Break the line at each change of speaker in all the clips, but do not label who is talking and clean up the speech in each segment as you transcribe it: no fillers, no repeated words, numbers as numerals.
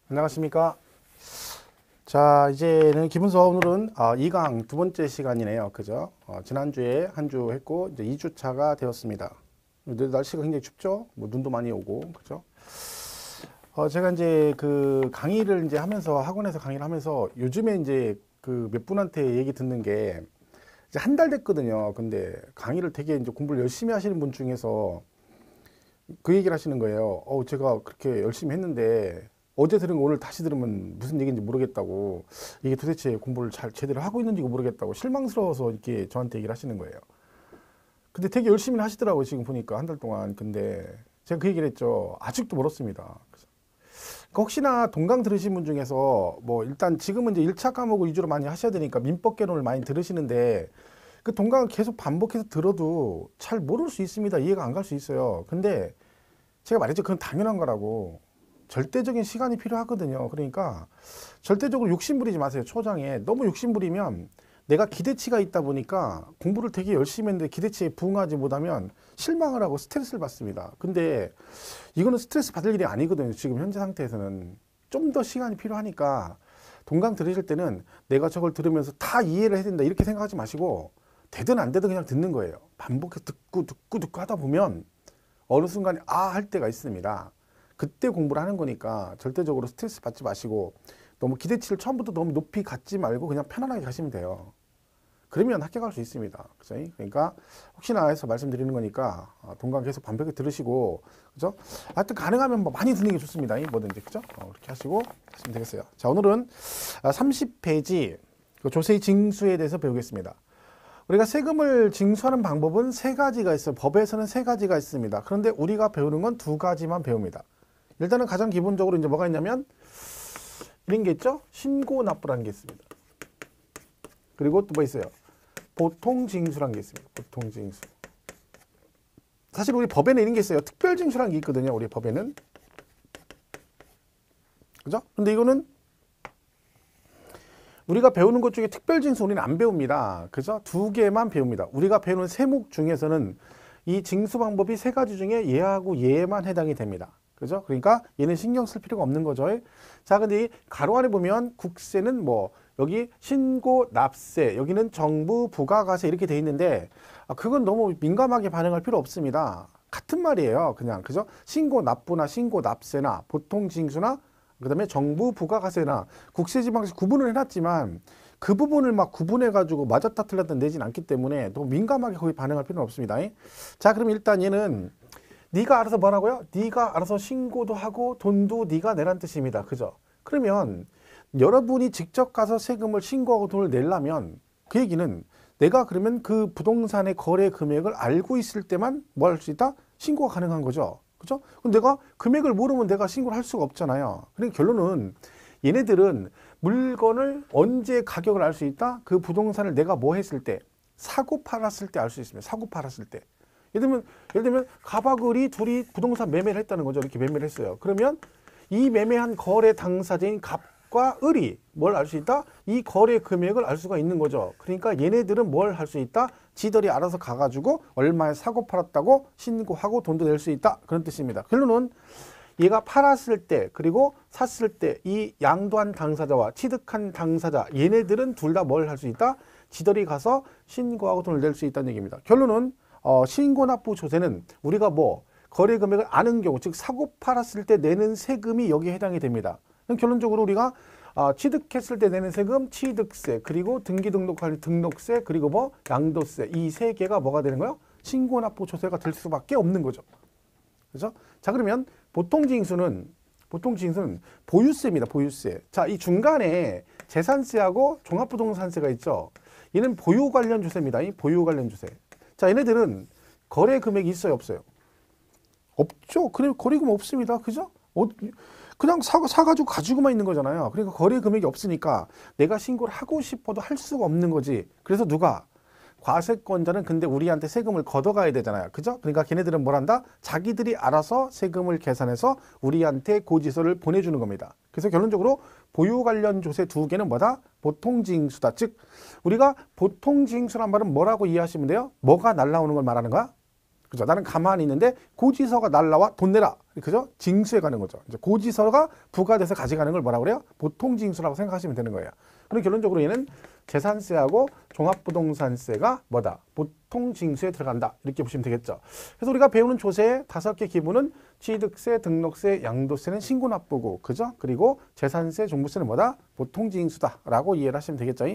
안녕하십니까. 자, 이제는 기분서 오늘은 2강 두 번째 시간이네요. 그죠? 지난주에 한 주 했고, 이제 2주차가 되었습니다. 근데 날씨가 굉장히 춥죠? 뭐 눈도 많이 오고, 그죠? 제가 이제 그 강의를 이제 하면서, 학원에서 강의를 하면서 요즘에 이제 그 몇 분한테 얘기 듣는 게 이제 한 달 됐거든요. 근데 강의를 되게 이제 공부를 열심히 하시는 분 중에서 그 얘기를 하시는 거예요. 제가 그렇게 열심히 했는데 어제 들은 거 오늘 다시 들으면 무슨 얘기인지 모르겠다고, 이게 도대체 공부를 잘 제대로 하고 있는지 모르겠다고 실망스러워서 이렇게 저한테 얘기를 하시는 거예요. 근데 되게 열심히 하시더라고요. 지금 보니까 한 달 동안. 근데 제가 그 얘기를 했죠. 아직도 멀었습니다. 그러니까 혹시나 동강 들으신 분 중에서 뭐 일단 지금은 이제 1차 과목을 위주로 많이 하셔야 되니까 민법 개론을 많이 들으시는데, 그 동강을 계속 반복해서 들어도 잘 모를 수 있습니다. 이해가 안 갈 수 있어요. 근데 제가 말했죠. 그건 당연한 거라고. 절대적인 시간이 필요하거든요. 그러니까 절대적으로 욕심부리지 마세요. 초장에 너무 욕심부리면, 내가 기대치가 있다 보니까 공부를 되게 열심히 했는데 기대치에 부응하지 못하면 실망을 하고 스트레스를 받습니다. 근데 이거는 스트레스 받을 일이 아니거든요. 지금 현재 상태에서는 좀 더 시간이 필요하니까, 동강 들으실 때는 내가 저걸 들으면서 다 이해를 해야 된다 이렇게 생각하지 마시고, 되든 안 되든 그냥 듣는 거예요. 반복해서 듣고 하다 보면 어느 순간에 할 때가 있습니다. 그때 공부를 하는 거니까 절대적으로 스트레스 받지 마시고, 너무 기대치를 처음부터 너무 높이 갖지 말고 그냥 편안하게 가시면 돼요. 그러면 합격할 수 있습니다. 그죠? 그러니까 혹시나 해서 말씀드리는 거니까 동강 계속 반복해 들으시고, 그죠? 하여튼 가능하면 뭐 많이 듣는 게 좋습니다. 뭐든지, 그죠? 그렇게 하시고 하시면 되겠어요. 자, 오늘은 30페이지 조세의 징수에 대해서 배우겠습니다. 우리가 세금을 징수하는 방법은 세 가지가 있어요. 법에서는 세 가지가 있습니다. 그런데 우리가 배우는 건 두 가지만 배웁니다. 일단은 가장 기본적으로 이제 뭐가 있냐면 이런 게 있죠. 신고납부라는 게 있습니다. 그리고 또 뭐 있어요? 보통징수라는 게 있습니다. 보통징수. 사실 우리 법에는 이런 게 있어요. 특별징수라는 게 있거든요. 우리 법에는. 그죠? 근데 이거는 우리가 배우는 것 중에 특별징수 우리는 안 배웁니다. 그죠? 두 개만 배웁니다. 우리가 배우는 세목 중에서는 이 징수 방법이 세 가지 중에 얘하고 얘만 해당이 됩니다. 그죠? 그러니까 얘는 신경 쓸 필요가 없는 거죠. 자, 근데 이 가로 안에 보면 국세는 뭐 여기 신고 납세, 여기는 정부 부가가세 이렇게 돼 있는데, 그건 너무 민감하게 반응할 필요 없습니다. 같은 말이에요. 그냥, 그죠? 신고 납부나 신고 납세나 보통징수나 그다음에 정부 부가가세나 국세지방세 구분을 해놨지만 그 부분을 막 구분해가지고 맞았다 틀렸다 내진 않기 때문에 너무 민감하게 거기 반응할 필요는 없습니다. 자, 그럼 일단 얘는 네가 알아서 뭐라고요? 네가 알아서 신고도 하고 돈도 네가 내란 뜻입니다. 그죠? 그러면 여러분이 직접 가서 세금을 신고하고 돈을 내려면, 그 얘기는 내가 그러면 그 부동산의 거래 금액을 알고 있을 때만 뭐 할 수 있다? 신고가 가능한 거죠. 그죠? 그럼 내가 금액을 모르면 내가 신고를 할 수가 없잖아요. 그러니까 결론은 얘네들은 물건을 언제 가격을 알 수 있다? 그 부동산을 내가 뭐 했을 때? 사고 팔았을 때 알 수 있습니다. 사고 팔았을 때. 예를 들면 가박을이 둘이 부동산 매매를 했다는 거죠. 이렇게 매매를 했어요. 그러면 이 매매한 거래 당사자인 갑과 을이 뭘 알 수 있다? 이 거래 금액을 알 수가 있는 거죠. 그러니까 얘네들은 뭘 할 수 있다? 지들이 알아서 가가지고 얼마에 사고 팔았다고 신고하고 돈도 낼 수 있다. 그런 뜻입니다. 결론은 얘가 팔았을 때 그리고 샀을 때 이 양도한 당사자와 취득한 당사자, 얘네들은 둘 다 뭘 할 수 있다? 지들이 가서 신고하고 돈을 낼 수 있다는 얘기입니다. 결론은 신고납부 조세는 우리가 뭐 거래 금액을 아는 경우, 즉 사고 팔았을 때 내는 세금이 여기에 해당이 됩니다. 결론적으로 우리가 취득했을 때 내는 세금, 취득세, 그리고 등기 등록할 등록세, 그리고 뭐 양도세, 이 세 개가 뭐가 되는 거예요? 신고납부 조세가 될 수밖에 없는 거죠. 그죠? 자, 그러면 보통징수는 보유세입니다. 보유세. 자, 이 중간에 재산세하고 종합부동산세가 있죠. 얘는 보유 관련 조세입니다. 이 보유 관련 조세. 자, 얘네들은 거래 금액이 있어요, 없어요? 없죠. 그래, 거래 금액 없습니다. 그죠? 그냥 사가지고 가지고만 있는 거잖아요. 그러니까 거래 금액이 없으니까 내가 신고를 하고 싶어도 할 수가 없는 거지. 그래서 누가? 과세권자는 근데 우리한테 세금을 걷어가야 되잖아요. 그죠? 그러니까 걔네들은 뭘 한다? 자기들이 알아서 세금을 계산해서 우리한테 고지서를 보내주는 겁니다. 그래서 결론적으로 보유 관련 조세 두 개는 뭐다? 보통징수다. 즉 우리가 보통징수란 말은 뭐라고 이해하시면 돼요? 뭐가 날라오는 걸 말하는 거야? 그죠? 나는 가만히 있는데 고지서가 날라와 돈 내라. 그죠? 징수에 가는 거죠. 이제 고지서가 부과돼서 가져가는 걸 뭐라 그래요? 보통징수라고 생각하시면 되는 거예요. 그럼 결론적으로 얘는 재산세하고 종합부동산세가 뭐다? 보통징수에 들어간다. 이렇게 보시면 되겠죠. 그래서 우리가 배우는 조세의 5개 기본은 취득세, 등록세, 양도세는 신고납부고, 그죠? 그리고 재산세, 종부세는 뭐다? 보통징수다라고 이해를 하시면 되겠죠.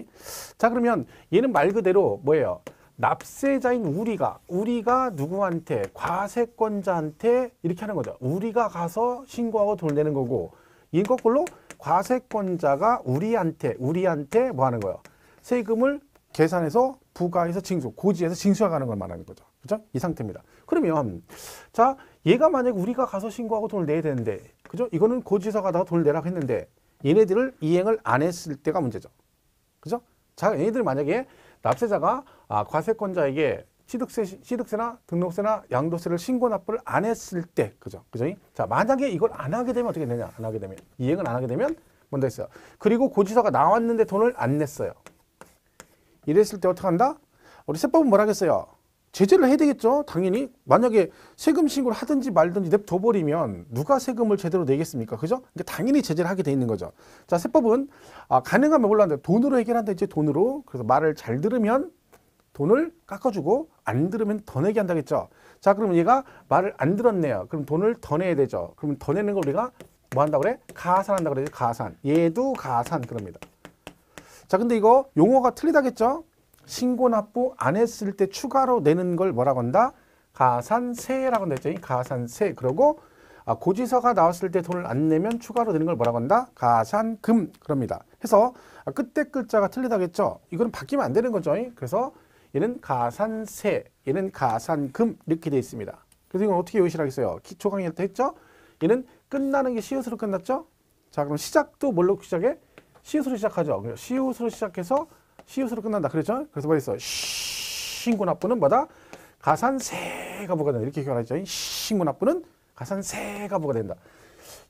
자, 그러면 얘는 말 그대로 뭐예요? 납세자인 우리가 누구한테, 과세권자한테 이렇게 하는 거죠. 우리가 가서 신고하고 돈을 내는 거고, 이 거꾸로 과세권자가 우리한테 뭐 하는 거예요? 세금을 계산해서 부과해서 징수, 고지해서 징수해 가는 걸 말하는 거죠. 그죠? 이 상태입니다. 그러면 자, 얘가 만약에 우리가 가서 신고하고 돈을 내야 되는데, 그죠? 이거는 고지서가 다 돈을 내라고 했는데 얘네들을 이행을 안 했을 때가 문제죠. 그죠? 자, 얘네들 만약에 납세자가 과세권자에게 취득세나 등록세나 양도세를 신고 납부를 안 했을 때, 그죠? 자, 만약에 이걸 안 하게 되면 어떻게 되냐? 안 하게 되면, 이행을 안 하게 되면 뭔가 있어요. 그리고 고지서가 나왔는데 돈을 안 냈어요. 이랬을 때 어떻게 한다? 우리 세법은 뭐라 하겠어요? 제재를 해야 되겠죠. 당연히. 만약에 세금 신고를 하든지 말든지 냅둬버리면 누가 세금을 제대로 내겠습니까? 그죠? 그러니까 당연히 제재를 하게 돼 있는 거죠. 자, 세법은 가능하면 몰랐는데 돈으로 해결한다. 이제 돈으로. 그래서 말을 잘 들으면 돈을 깎아주고 안 들으면 더 내게 한다겠죠. 자, 그러면 얘가 말을 안 들었네요. 그럼 돈을 더 내야 되죠. 그러면 더 내는 걸 우리가 뭐 한다고 그래? 가산한다고 그래요. 가산. 얘도 가산 그럽니다. 자, 근데 이거 용어가 틀리다겠죠? 신고 납부 안 했을 때 추가로 내는 걸 뭐라고 한다? 가산세라고 했죠. 가산세. 그러고 고지서가 나왔을 때 돈을 안 내면 추가로 내는 걸 뭐라고 한다? 가산금 그럽니다. 해서 끝에 글자가 틀리다겠죠? 이거는 바뀌면 안 되는 거죠. 그래서 얘는 가산세, 얘는 가산금 이렇게 되어 있습니다. 그래서 이건 어떻게 요시하겠어요? 기초 강의 때 했죠? 얘는 끝나는 게 시옷으로 끝났죠? 자, 그럼 시작도 뭘로 시작해? 시옷으로 시작하죠. 시옷으로 시작해서 시옷으로 끝난다. 그랬죠? 그래서 뭐 있어? 신고 납부는 뭐다? 가산세가 부과된다. 이렇게 기억하죠? 신고 납부는 가산세가 부과된다.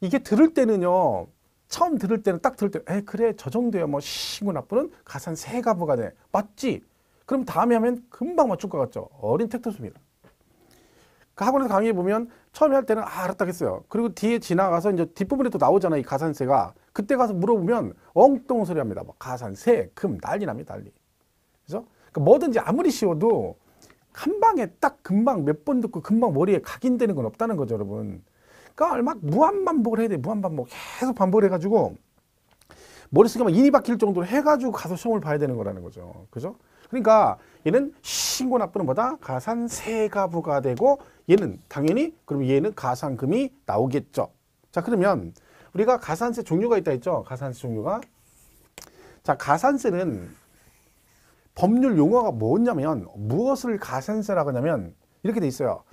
이게 들을 때는요. 처음 들을 때는 딱 들을 때 그래 저 정도야 뭐 신고 납부는 가산세가 부과돼. 맞지? 그럼 다음에 하면 금방 맞출 것 같죠? 어린 텍스트입니다. 그 학원에서 강의 보면 처음에 할 때는 알았다 했어요. 그리고 뒤에 지나가서 이제 뒷부분에 또 나오잖아요. 이 가산세가. 그때 가서 물어보면 엉뚱 소리 합니다. 뭐 가산세, 금 난리 납니다. 난리. 그죠? 그러니까 뭐든지 아무리 쉬워도 한 방에 딱 금방 몇 번 듣고 금방 머리에 각인되는 건 없다는 거죠, 여러분. 그러니까 막 무한 반복을 해야 돼. 무한 반복. 계속 반복을 해가지고 머릿속에 막 인이 박힐 정도로 해가지고 가서 시험을 봐야 되는 거라는 거죠. 그죠? 그러니까 얘는 신고 납부는 뭐다? 가산세가 부과되고 얘는 당연히 그럼 얘는 가산금이 나오겠죠. 자, 그러면 우리가 가산세 종류가 있다 했죠. 가산세 종류가. 자, 가산세는 법률 용어가 뭐냐면 무엇을 가산세라고 하냐면 이렇게 돼 있어요.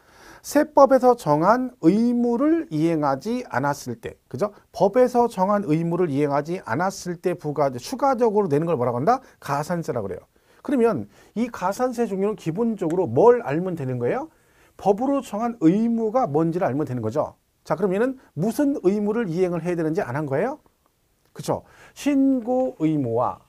세법에서 정한 의무를 이행하지 않았을 때, 그죠? 법에서 정한 의무를 이행하지 않았을 때 추가적으로 내는 걸 뭐라고 한다? 가산세라고 그래요. 그러면 이 가산세 종류는 기본적으로 뭘 알면 되는 거예요? 법으로 정한 의무가 뭔지를 알면 되는 거죠. 자, 그럼 얘는 무슨 의무를 이행을 해야 되는지 안 한 거예요? 그렇죠? 신고 의무와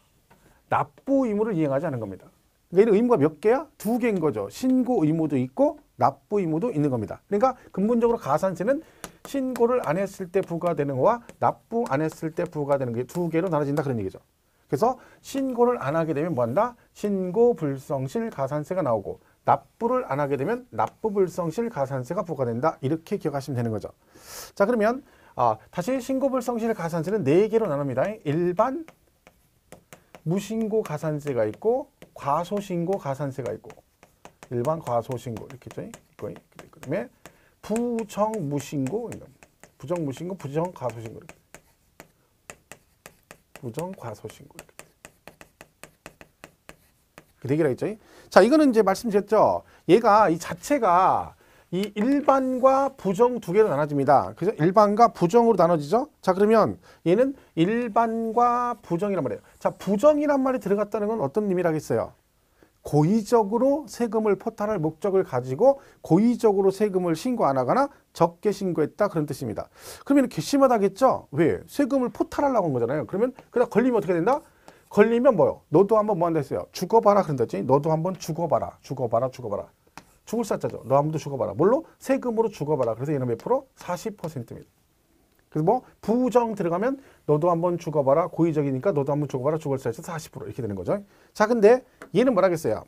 납부 의무를 이행하지 않은 겁니다. 그러니까 얘는 의무가 몇 개야? 2개인 거죠. 신고 의무도 있고 납부 의무도 있는 겁니다. 그러니까 근본적으로 가산세는 신고를 안 했을 때 부과되는 거와 납부 안 했을 때 부과되는 게 2개로 나눠진다 그런 얘기죠. 그래서 신고를 안 하게 되면 뭐 한다? 신고 불성실 가산세가 나오고 납부를 안 하게 되면 납부 불성실 가산세가 부과된다. 이렇게 기억하시면 되는 거죠. 자, 그러면 다시 신고 불성실 가산세는 4개로 나눕니다. 일반 무신고 가산세가 있고 과소신고 가산세가 있고 일반 과소신고 이렇게 있죠. 그다음에 부정무신고 부정무신고 부정과소신고 이렇게. 부정과소신고 이렇게 4개라 했죠. 자, 이거는 이제 말씀드렸죠. 얘가 이 자체가 이 일반과 부정 2개로 나눠집니다. 그죠? 일반과 부정으로 나눠지죠. 자, 그러면 얘는 일반과 부정이란 말이에요. 자, 부정이란 말이 들어갔다는 건 어떤 의미라겠어요? 고의적으로 세금을 포탈할 목적을 가지고 고의적으로 세금을 신고 안 하거나 적게 신고했다 그런 뜻입니다. 그러면 괘씸하다겠죠? 왜? 세금을 포탈하려고 한 거잖아요. 그러면 그러다 걸리면 어떻게 된다? 걸리면 뭐요? 너도 한번 뭐 한다 했어요? 죽어봐라 그런다 했지? 너도 한번 죽어봐라. 죽어봐라. 죽어봐라. 죽을 사자죠. 너 한번 죽어봐라. 뭘로? 세금으로 죽어봐라. 그래서 얘는 몇 프로? 40%입니다. 그래서 뭐 부정 들어가면 너도 한번 죽어봐라. 고의적이니까 너도 한번 죽어봐라. 죽을 사자 40% 이렇게 되는 거죠. 자, 근데 얘는 뭐라겠어요?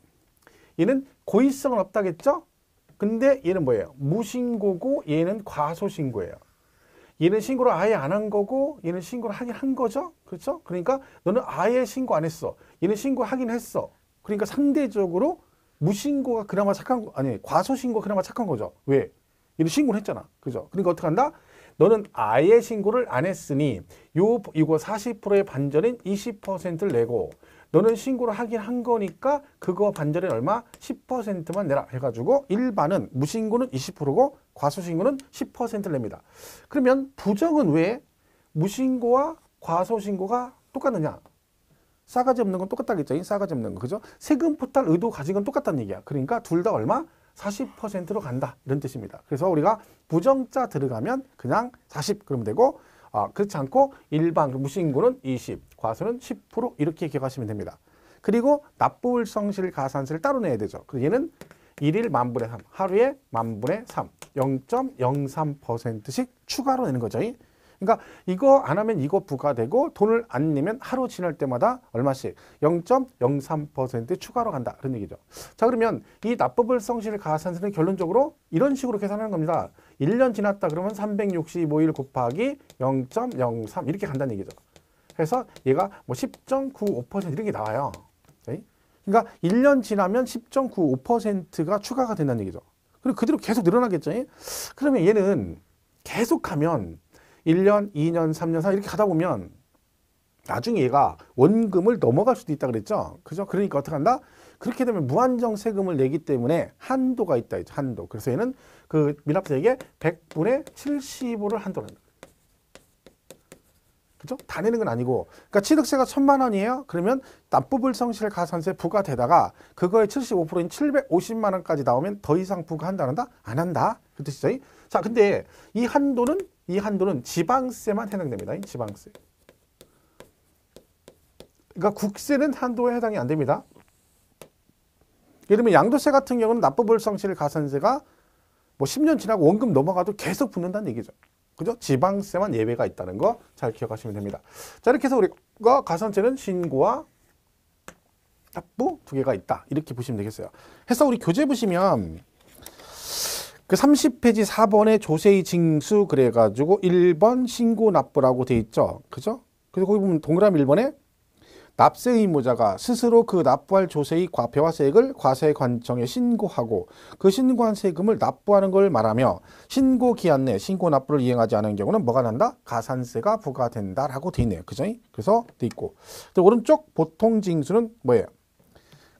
얘는 고의성은 없다겠죠? 근데 얘는 뭐예요? 무신고고 얘는 과소신고예요. 얘는 신고를 아예 안 한 거고 얘는 신고를 하긴 한 거죠. 그렇죠? 그러니까 너는 아예 신고 안 했어. 얘는 신고하긴 했어. 그러니까 상대적으로 무신고가 그나마 착한 거, 아니 과소신고가 그나마 착한 거죠. 왜? 얘는 신고를 했잖아. 그죠? 그러니까 어떻게 한다? 너는 아예 신고를 안 했으니 이거 40%의 반절인 20%를 내고 너는 신고를 하긴 한 거니까 그거 반절인 얼마? 10%만 내라 해가지고 일반은 무신고는 20%고 과소신고는 10%를 냅니다. 그러면 부정은 왜 무신고와 과소신고가 똑같느냐? 싸가지 없는 건 똑같다겠죠. 싸가지 없는 거. 그죠? 세금 포탈 의도 가진 건 똑같다는 얘기야. 그러니까 둘 다 얼마? 40%로 간다. 이런 뜻입니다. 그래서 우리가 부정자 들어가면 그냥 40 그러면 되고 그렇지 않고 일반 무신고는 20, 과소는 10% 이렇게 기억하시면 됩니다. 그리고 납부불성실 가산세를 따로 내야 되죠. 그래서 얘는 1일 만분의 3, 하루에 만분의 3, 0.03%씩 추가로 내는 거죠. 그러니까 이거 안 하면 이거 부과되고 돈을 안 내면 하루 지날 때마다 얼마씩 0.03% 추가로 간다. 그런 얘기죠. 자, 그러면 이 납부불성실 가산세는 결론적으로 이런 식으로 계산하는 겁니다. 1년 지났다 그러면 365일 곱하기 0.03 이렇게 간다는 얘기죠. 그래서 얘가 뭐 10.95% 이렇게 나와요. 그러니까 1년 지나면 10.95%가 추가가 된다는 얘기죠. 그리고 그대로 계속 늘어나겠죠. 그러면 얘는 계속하면 1년, 2년, 3년, 4년 이렇게 가다 보면 나중에 얘가 원금을 넘어갈 수도 있다 그랬죠. 그죠? 그러니까 어떻게 한다? 그렇게 되면 무한정 세금을 내기 때문에 한도가 있다. 한도. 그래서 얘는 그 미납세액의 100분의 75를 한도로 한다. 그죠? 다 내는 건 아니고. 그러니까 취득세가 1,000만 원이에요. 그러면 납부불성실 가산세 부과되다가 그거의 75%인 750만 원까지 나오면 더 이상 부과한다? 안 한다. 그 뜻이죠. 자, 근데 이 한도는 지방세만 해당됩니다. 지방세. 그러니까 국세는 한도에 해당이 안 됩니다. 예를 들면 양도세 같은 경우는 납부불성실 가산세가 뭐 10년 지나고 원금 넘어가도 계속 붙는다는 얘기죠. 그죠? 지방세만 예외가 있다는 거 잘 기억하시면 됩니다. 자, 이렇게 해서 우리가 가산세는 신고와 납부 두 개가 있다. 이렇게 보시면 되겠어요. 해서 우리 교재 보시면 그 30페이지 4번에 조세의 징수 그래가지고 1번 신고 납부라고 돼 있죠. 그죠? 그래서 거기 보면 동그라미 1번에 납세 의무자가 스스로 그 납부할 조세의 과표화세액을 과세관청에 신고하고 그 신고한 세금을 납부하는 걸 말하며 신고 기한 내 신고 납부를 이행하지 않은 경우는 뭐가 난다? 가산세가 부과된다라고 돼 있네요. 그죠? 그래서 돼 있고. 오른쪽 보통 징수는 뭐예요?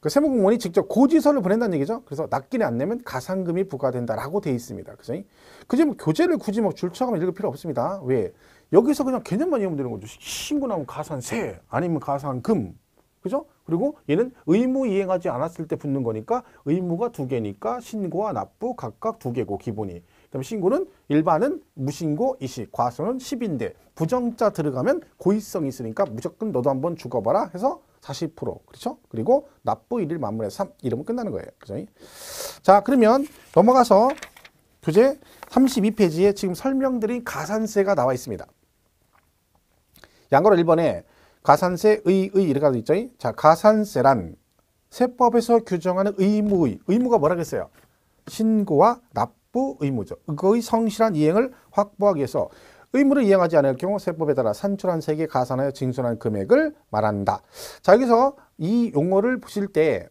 그 세무공무원이 직접 고지서를 보낸다는 얘기죠. 그래서 납기를 안 내면 가산금이 부과된다라고 돼 있습니다. 그죠? 그지 뭐 교재를 굳이 뭐 줄쳐가면 읽을 필요 없습니다. 왜? 여기서 그냥 개념만 이해하면 되는 거죠. 신고 나면 가산세 아니면 가산금. 그죠? 그리고 얘는 의무 이행하지 않았을 때 붙는 거니까 의무가 2개니까 신고와 납부 각각 2개고 기본이. 그다음에 신고는 일반은 무신고 20, 과소는 10인데 부정자 들어가면 고의성이 있으니까 무조건 너도 한번 죽어봐라 해서 40%. 그렇죠? 그리고 납부 1일 만분의 3 이러면 끝나는 거예요. 그죠? 자, 그러면 넘어가서 교재 32페이지에 지금 설명드린 가산세가 나와 있습니다. 양거로 1번에 가산세 이렇게 돼 있죠. 자, 가산세란 세법에서 규정하는 의무가 뭐라겠어요? 신고와 납부 의무죠. 그거의 성실한 이행을 확보하기 위해서 의무를 이행하지 않을 경우 세법에 따라 산출한 세액에 가산하여 징수한 금액을 말한다. 자, 여기서 이 용어를 보실 때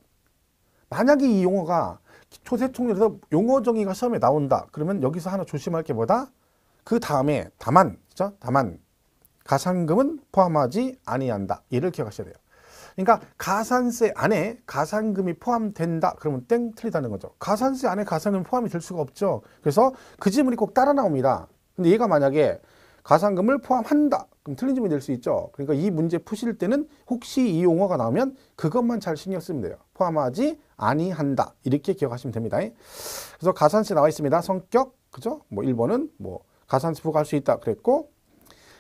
만약에 이 용어가 조세총리에서 용어 정의가 시험에 나온다. 그러면 여기서 하나 조심할 게 뭐다? 그 다음에 다만, 그죠? 다만 가산금은 포함하지 아니한다. 이를 기억하셔야 돼요. 그러니까 가산세 안에 가산금이 포함된다. 그러면 땡 틀리다는 거죠. 가산세 안에 가산금이 포함이 될 수가 없죠. 그래서 그 지문이 꼭 따라 나옵니다. 근데 얘가 만약에 가산금을 포함한다. 그럼 틀린 지문이 될 수 있죠. 그러니까 이 문제 푸실 때는 혹시 이 용어가 나오면 그것만 잘 신경 쓰면 돼요. 포함하지 아니한다. 이렇게 기억하시면 됩니다. 그래서 가산세 나와 있습니다. 성격, 그죠? 뭐 1번은 뭐 가산세 부과할 수 있다 그랬고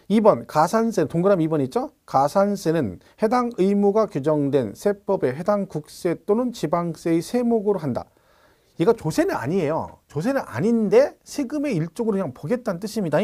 2번 가산세, 동그라미 2번 있죠? 가산세는 해당 의무가 규정된 세법의 해당 국세 또는 지방세의 세목으로 한다. 얘가 조세는 아니에요. 조세는 아닌데 세금의 일종으로 그냥 보겠다는 뜻입니다.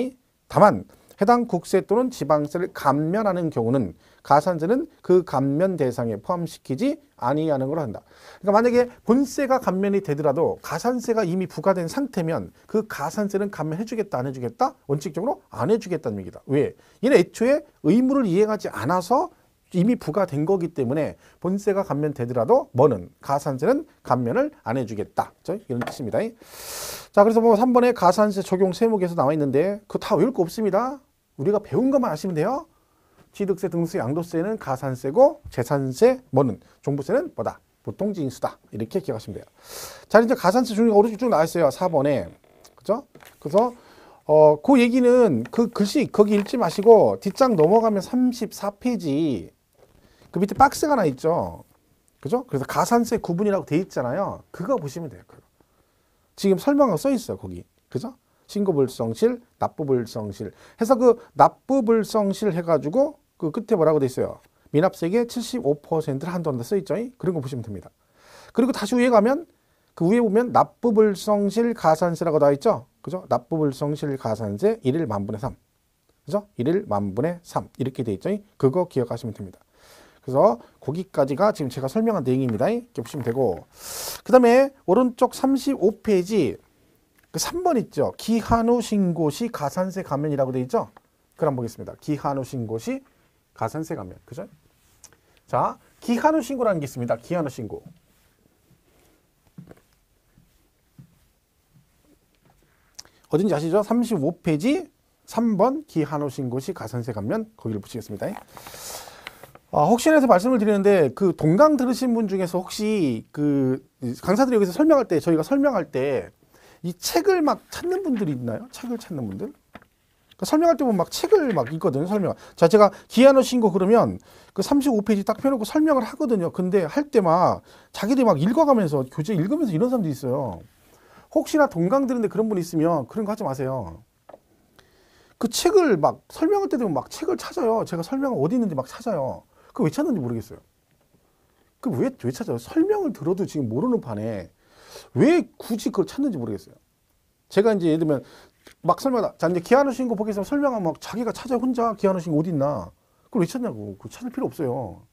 다만 해당 국세 또는 지방세를 감면하는 경우는 가산세는 그 감면 대상에 포함시키지 아니하는 걸 한다. 그러니까 만약에 본세가 감면이 되더라도 가산세가 이미 부과된 상태면 그 가산세는 감면해주겠다 안 해주겠다? 원칙적으로 안 해주겠다는 얘기다. 왜? 얘는 애초에 의무를 이행하지 않아서 이미 부과된 거기 때문에 본세가 감면되더라도 뭐는 가산세는 감면을 안 해주겠다. 이런 뜻입니다. 자, 그래서 뭐 3번에 가산세 적용 세목에서 나와 있는데 그거 다 외울 거 없습니다. 우리가 배운 것만 아시면 돼요. 취득세, 등록세, 양도세는 가산세고 재산세, 뭐는 종부세는 뭐다? 보통징수다. 이렇게 기억하시면 돼요. 자, 이제 가산세 종류가 오른쪽 쭉 나와 있어요. 4번에. 그죠? 그래서 그 얘기는 그 글씨 거기 읽지 마시고 뒷장 넘어가면 34페이지 그 밑에 박스가 하나 있죠. 그죠? 그래서 가산세 구분이라고 돼 있잖아요. 그거 보시면 돼요. 그거. 지금 설명하고 써 있어요. 거기. 그죠? 신고불성실, 납부불성실 해서 그 납부불성실 해가지고 그 끝에 뭐라고 돼 있어요? 미납세액의 75%를 한도한다 써 있죠. 그런 거 보시면 됩니다. 그리고 다시 위에 가면 그 위에 보면 납부불성실 가산세라고 나와 있죠. 그죠? 납부불성실 가산세 1일 만분의 3. 그죠? 1일 만분의 3 이렇게 돼 있죠. 그거 기억하시면 됩니다. 그래서 거기까지가 지금 제가 설명한 내용입니다. 이렇게 보시면 되고 그 다음에 오른쪽 35페이지 그 3번 있죠. 기한 후 신고 시 가산세 감면이라고 돼 있죠. 그럼 보겠습니다. 기한 후 신고 시 가산세 감면. 그죠? 자, 기한 후 신고라는 게 있습니다. 기한 후 신고. 어딘지 아시죠? 35페이지 3번 기한 후 신고 시 가산세 감면 거기를 붙이겠습니다. 혹시나 해서 말씀을 드리는데 그 동강 들으신 분 중에서 혹시 그 강사들이 여기서 설명할 때 저희가 설명할 때 이 책을 막 찾는 분들이 있나요? 책을 찾는 분들? 그러니까 설명할 때 보면 막 책을 막 읽거든요. 설명. 자, 제가 기한 후 신고 그러면 그 35페이지 딱 펴놓고 설명을 하거든요. 근데 할 때 막 자기들이 막 읽어가면서 교재 읽으면서 이런 사람도 있어요. 혹시나 동강 들은데 그런 분 있으면 그런 거 하지 마세요. 그 책을 막 설명할 때 되면 막 책을 찾아요. 제가 설명을 어디 있는지 막 찾아요. 그거 왜 찾는지 모르겠어요. 그 왜 찾아요? 설명을 들어도 지금 모르는 판에 왜 굳이 그걸 찾는지 모르겠어요. 제가 이제 예를 들면 막 설명하다. 자, 이제 기한 후 신고 보겠으면 설명하면 막 자기가 찾아 혼자 기한 후 신고 어디 있나. 그걸 왜 찾냐고. 그거 찾을 필요 없어요.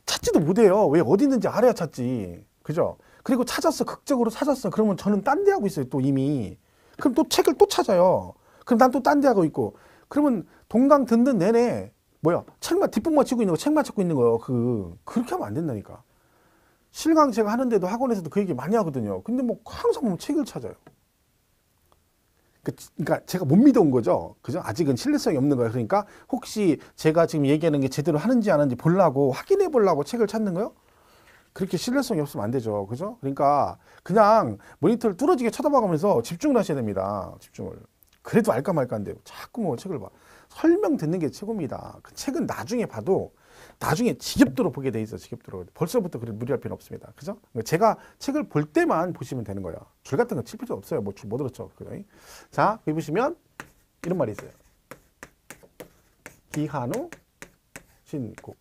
찾지도 못해요. 왜 어디 있는지 알아야 찾지. 그죠? 그리고 찾았어. 극적으로 찾았어. 그러면 저는 딴 데 하고 있어요. 또 이미. 그럼 또 책을 또 찾아요. 그럼 난 또 딴 데 하고 있고. 그러면 동강 듣는 내내 뭐야? 책만 뒷북만 치고 있는 거, 책만 찾고 있는 거예요. 그렇게 하면 안 된다니까. 실강 제가 하는데도 학원에서도 그 얘기 많이 하거든요. 근데 뭐 항상 보면 책을 찾아요. 그러니까 제가 못 믿어온 거죠. 그죠? 아직은 신뢰성이 없는 거예요. 그러니까 혹시 제가 지금 얘기하는 게 제대로 하는지 안 하는지 보려고 확인해 보려고 책을 찾는 거요? 그렇게 신뢰성이 없으면 안 되죠. 그죠? 그러니까 그냥 모니터를 뚫어지게 쳐다봐가면서 집중을 하셔야 됩니다. 집중을. 그래도 알까 말까 한데 자꾸 뭐 책을 봐. 설명 듣는 게 최고입니다. 그 책은 나중에 봐도 나중에 지겹도록 보게 돼 있어. 지겹도록. 벌써부터 그렇게 무리할 필요 없습니다. 그죠? 제가 책을 볼 때만 보시면 되는 거예요. 줄 같은 거 칠 필요 없어요. 뭐 줄 못 들었죠. 자, 여기 보시면 이런 말이 있어요. 기한 후 신고.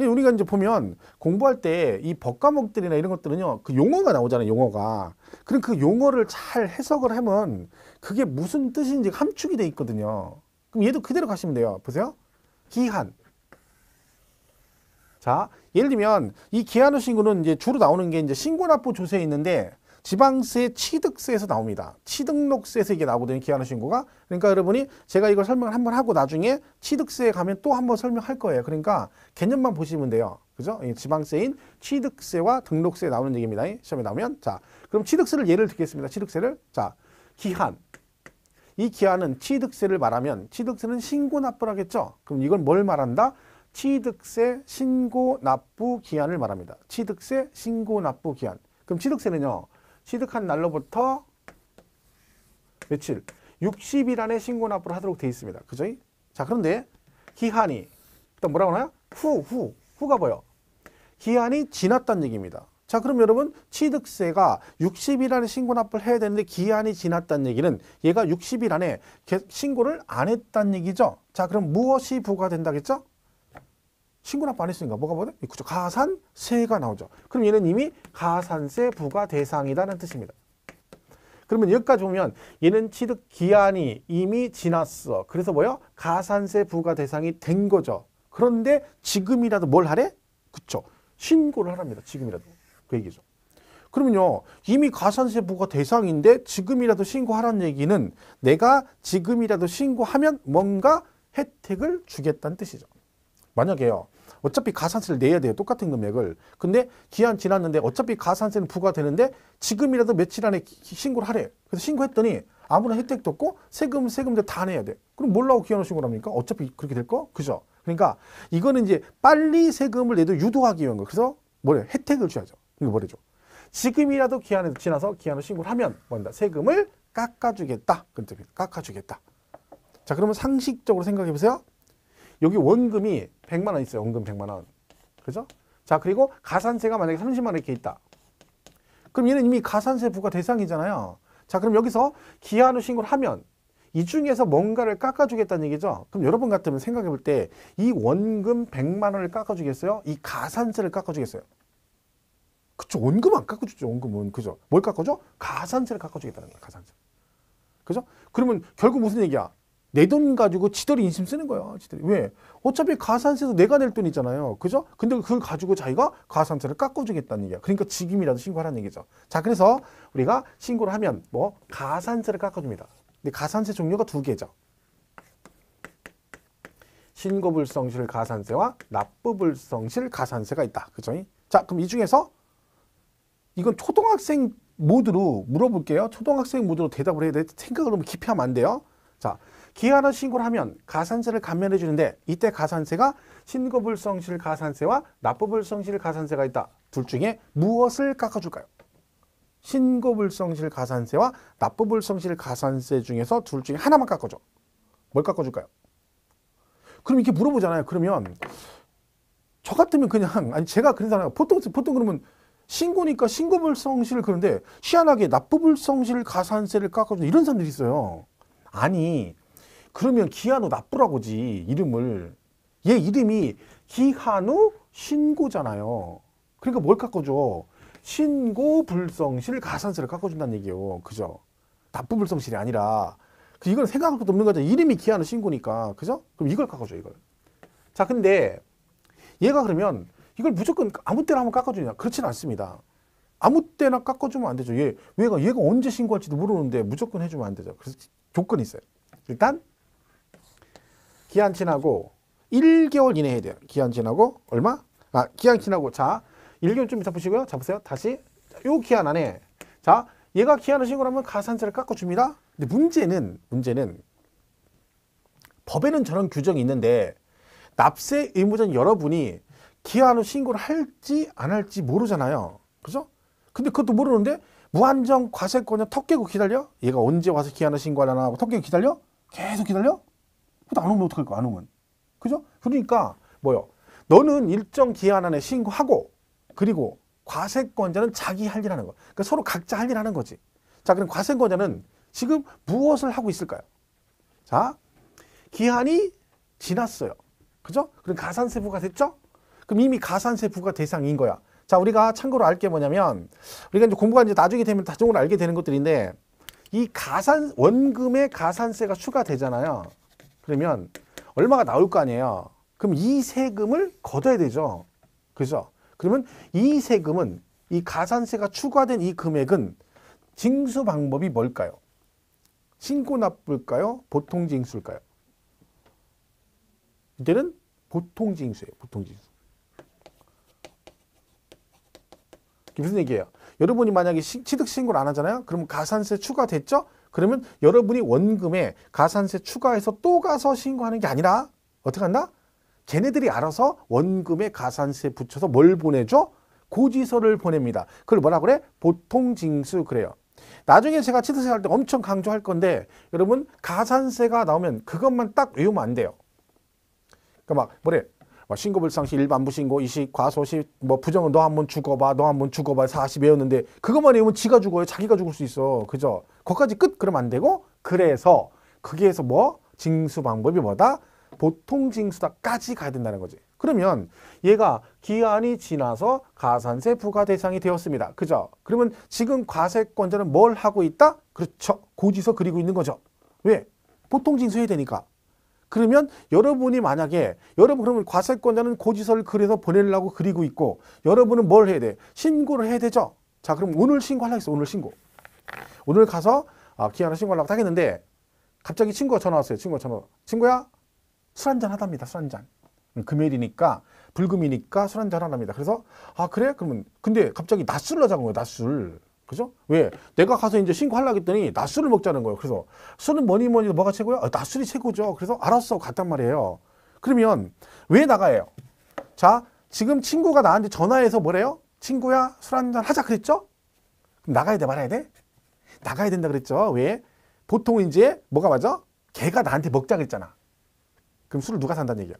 우리가 이제 보면 공부할 때 이 법과목들이나 이런 것들은요, 그 용어가 나오잖아요. 용어가. 그럼 그 용어를 잘 해석을 하면 그게 무슨 뜻인지 함축이 돼 있거든요. 그럼 얘도 그대로 가시면 돼요. 보세요. 기한. 자, 예를 들면 이 기한 후 신고는 이제 주로 나오는 게 이제 신고납부 조세에 있는데 지방세 취득세에서 나옵니다. 취등록세에서 이게 나오거든요. 기한 후 신고가. 그러니까 여러분이 제가 이걸 설명을 한번 하고 나중에 취득세에 가면 또 한번 설명할 거예요. 그러니까 개념만 보시면 돼요. 그죠? 지방세인 취득세와 등록세에 나오는 얘기입니다. 시험에 나오면. 자, 그럼 취득세를 예를 들겠습니다. 취득세를. 자, 기한. 이 기한은 취득세를 말하면 취득세는 신고납부라겠죠? 그럼 이건 뭘 말한다? 취득세 신고납부 기한을 말합니다. 취득세 신고납부 기한. 그럼 취득세는요. 취득한 날로부터 며칠? 60일 안에 신고납부를 하도록 되어 있습니다. 그죠? 자, 그런데 기한이 일단 뭐라고 하나요? 후가 뭐요? 기한이 지났다는 얘기입니다. 자, 그럼 여러분 취득세가 60일 안에 신고납부를 해야 되는데 기한이 지났다는 얘기는 얘가 60일 안에 신고를 안 했다는 얘기죠. 자, 그럼 무엇이 부과된다겠죠? 신고 납부 안 했으니까 뭐가 뭐죠? 그죠? 가산세가 나오죠. 그럼 얘는 이미 가산세 부과 대상이다는 뜻입니다. 그러면 여기까지 보면 얘는 취득 기한이 이미 지났어. 그래서 뭐요? 가산세 부과 대상이 된 거죠. 그런데 지금이라도 뭘 하래? 그쵸? 신고를 하랍니다. 지금이라도. 그 얘기죠. 그러면요, 이미 가산세 부과 대상인데 지금이라도 신고하라는 얘기는 내가 지금이라도 신고하면 뭔가 혜택을 주겠다는 뜻이죠. 만약에요, 어차피 가산세를 내야 돼요. 똑같은 금액을. 근데 기한 지났는데 어차피 가산세는 부과되는데 지금이라도 며칠 안에 신고를 하래. 그래서 신고했더니 아무런 혜택도 없고 세금들 다 내야 돼. 그럼 뭘라고 기한을 신고를 합니까? 어차피 그렇게 될 거? 그죠? 그러니까 이거는 이제 빨리 세금을 내도 유도하기 위한 거. 그래서 뭐래? 혜택을 줘야죠. 이거 뭐래죠? 지금이라도 기한이 지나서 기한을 신고를 하면 뭔다? 세금을 깎아주겠다. 깎아주겠다. 자, 그러면 상식적으로 생각해 보세요. 여기 원금이 100만 원 있어요. 원금 100만 원. 그죠? 자, 그리고 가산세가 만약에 30만 원 이렇게 있다. 그럼 얘는 이미 가산세 부과 대상이잖아요. 자, 그럼 여기서 기한을 신고를 하면 이 중에서 뭔가를 깎아주겠다는 얘기죠. 그럼 여러분 같으면 생각해 볼 때 이 원금 100만 원을 깎아주겠어요? 이 가산세를 깎아주겠어요? 그쵸? 원금 안 깎아주죠. 원금은. 그죠? 뭘 깎아줘? 가산세를 깎아주겠다는 거야. 가산세. 그죠? 그러면 결국 무슨 얘기야? 내 돈 가지고 지들이 인심 쓰는 거야. 지들이. 왜? 어차피 가산세도 내가 낼 돈이잖아요. 그죠? 근데 그걸 가지고 자기가 가산세를 깎아주겠다는 얘기야. 그러니까 지금이라도 신고하라는 얘기죠. 자, 그래서 우리가 신고를 하면 뭐 가산세를 깎아줍니다. 근데 가산세 종류가 두 개죠. 신고불성실 가산세와 납부불성실 가산세가 있다. 그죠? 자, 그럼 이 중에서 이건 초등학생 모드로 물어볼게요. 초등학생 모드로 대답을 해야 돼. 생각을 너무 깊이 하면 안 돼요. 자, 기한을 신고를 하면 가산세를 감면해 주는데 이때 가산세가 신고불성실 가산세와 납부불성실 가산세가 있다. 둘 중에 무엇을 깎아줄까요? 신고불성실 가산세와 납부불성실 가산세 중에서 둘 중에 하나만 깎아줘. 뭘 깎아줄까요? 그럼 이렇게 물어보잖아요. 그러면 저 같으면 그냥 아니 제가 그러잖아요. 보통 그러면 신고니까 신고불성실 그런데 희한하게 납부불성실 가산세를 깎아줘 이런 사람들이 있어요. 아니 그러면 기한후 납부라고지 이름을. 얘 이름이 기한후 신고잖아요. 그러니까 뭘 깎아줘? 신고불성실 가산세를 깎아준다는 얘기예요. 그죠? 납부불성실이 아니라 이건 생각할 것도 없는 거죠. 이름이 기한후 신고니까. 그죠? 그럼 이걸 깎아줘 이걸. 자, 근데 얘가 그러면 이걸 무조건 아무 때나 한번 깎아주냐? 그렇지는 않습니다. 아무 때나 깎아주면 안 되죠. 얘가 언제 신고할지도 모르는데 무조건 해주면 안 되죠. 그래서 조건이 있어요. 일단 기한 지나고 1개월 이내 해야 돼요. 기한 지나고 얼마? 기한 지나고 자 1개월 좀 이따 보시고요. 자 보세요. 다시 요 기한 안에 자 얘가 기한을 신고를 하면 가산세를 깎아줍니다. 근데 문제는 법에는 저런 규정이 있는데 납세 의무자인 여러분이 기한 후 신고를 할지 안 할지 모르잖아요. 그죠? 근데 그것도 모르는데 무한정 과세권을 턱 깨고 기다려? 얘가 언제 와서 기한 후 신고하려나 하고 턱 깨고 기다려? 계속 기다려? 그것도 안 오면 어떡할 거야? 안 오면. 그죠? 그러니까 뭐요? 너는 일정 기한 안에 신고하고 그리고 과세권자는 자기 할 일 하는 거. 그러니까 서로 각자 할 일 하는 거지. 자, 그럼 과세권자는 지금 무엇을 하고 있을까요? 자, 기한이 지났어요. 그죠? 그럼 가산세 부과 됐죠? 그럼 이미 가산세 부과 대상인 거야. 자, 우리가 참고로 알 게 뭐냐면 우리가 이제 공부가 이제 나중에 되면 자동으로 알게 되는 것들인데 이 원금에 가산세가 추가되잖아요. 그러면 얼마가 나올 거 아니에요. 그럼 이 세금을 걷어야 되죠. 그죠? 그러면 이 세금은 이 가산세가 추가된 이 금액은 징수 방법이 뭘까요? 신고 납부일까요? 보통 징수일까요? 이때는 보통 징수예요. 보통 징수. 이게 무슨 얘기예요? 여러분이 만약에 취득 신고를 안 하잖아요. 그러면 가산세 추가됐죠? 그러면 여러분이 원금에 가산세 추가해서 또 가서 신고하는 게 아니라 어떻게 한다? 걔네들이 알아서 원금에 가산세 붙여서 뭘 보내줘? 고지서를 보냅니다. 그걸 뭐라 그래? 보통징수 그래요. 나중에 제가 취득세 할 때 엄청 강조할 건데 여러분 가산세가 나오면 그것만 딱 외우면 안 돼요. 그러니까 신고불상시 일반부 신고 이식 과소시 부정은 너 한번 죽어봐 너 한번 죽어봐 40 외웠는데 그것만 외우면 지가 죽어요. 자기가 죽을 수 있어. 그죠? 거기까지 끝 그러면 안 되고 그래서 거기에서 징수 방법이 뭐다? 보통징수다까지 가야 된다는 거지. 그러면 얘가 기한이 지나서 가산세 부과 대상이 되었습니다. 그죠? 그러면 지금 과세권자는 뭘 하고 있다? 그렇죠. 고지서 그리고 있는 거죠. 왜? 보통징수해야 되니까. 그러면 여러분이 만약에 그러면 과세권자는 고지서를 그려서 보내려고 그리고 있고 여러분은 뭘 해야 돼? 신고를 해야 되죠. 자, 그럼 오늘 신고하려고 오늘 신고. 오늘 가서 기한을 신고하려고 하겠는데 갑자기 친구가 전화 왔어요. 친구야 술 한잔 하답니다. 술 한잔. 금요일이니까 불금이니까 술 한잔 하답니다. 그래서 그래? 그러면 근데 갑자기 낮술을 하자는 거예요. 낮술. 그죠? 왜? 내가 가서 이제 신고하려고 했더니 낮술을 먹자는 거예요. 그래서 술은 뭐니 뭐가 최고야? 낮술이 최고죠. 그래서 알았어. 갔단 말이에요. 그러면 왜 나가요? 자, 지금 친구가 나한테 전화해서 뭐래요? 친구야 술 한잔 하자 그랬죠? 그럼 나가야 돼 말아야 돼? 나가야 된다 그랬죠. 왜? 보통 이제 뭐가 맞아? 걔가 나한테 먹자 그랬잖아. 그럼 술을 누가 산다는 얘기야?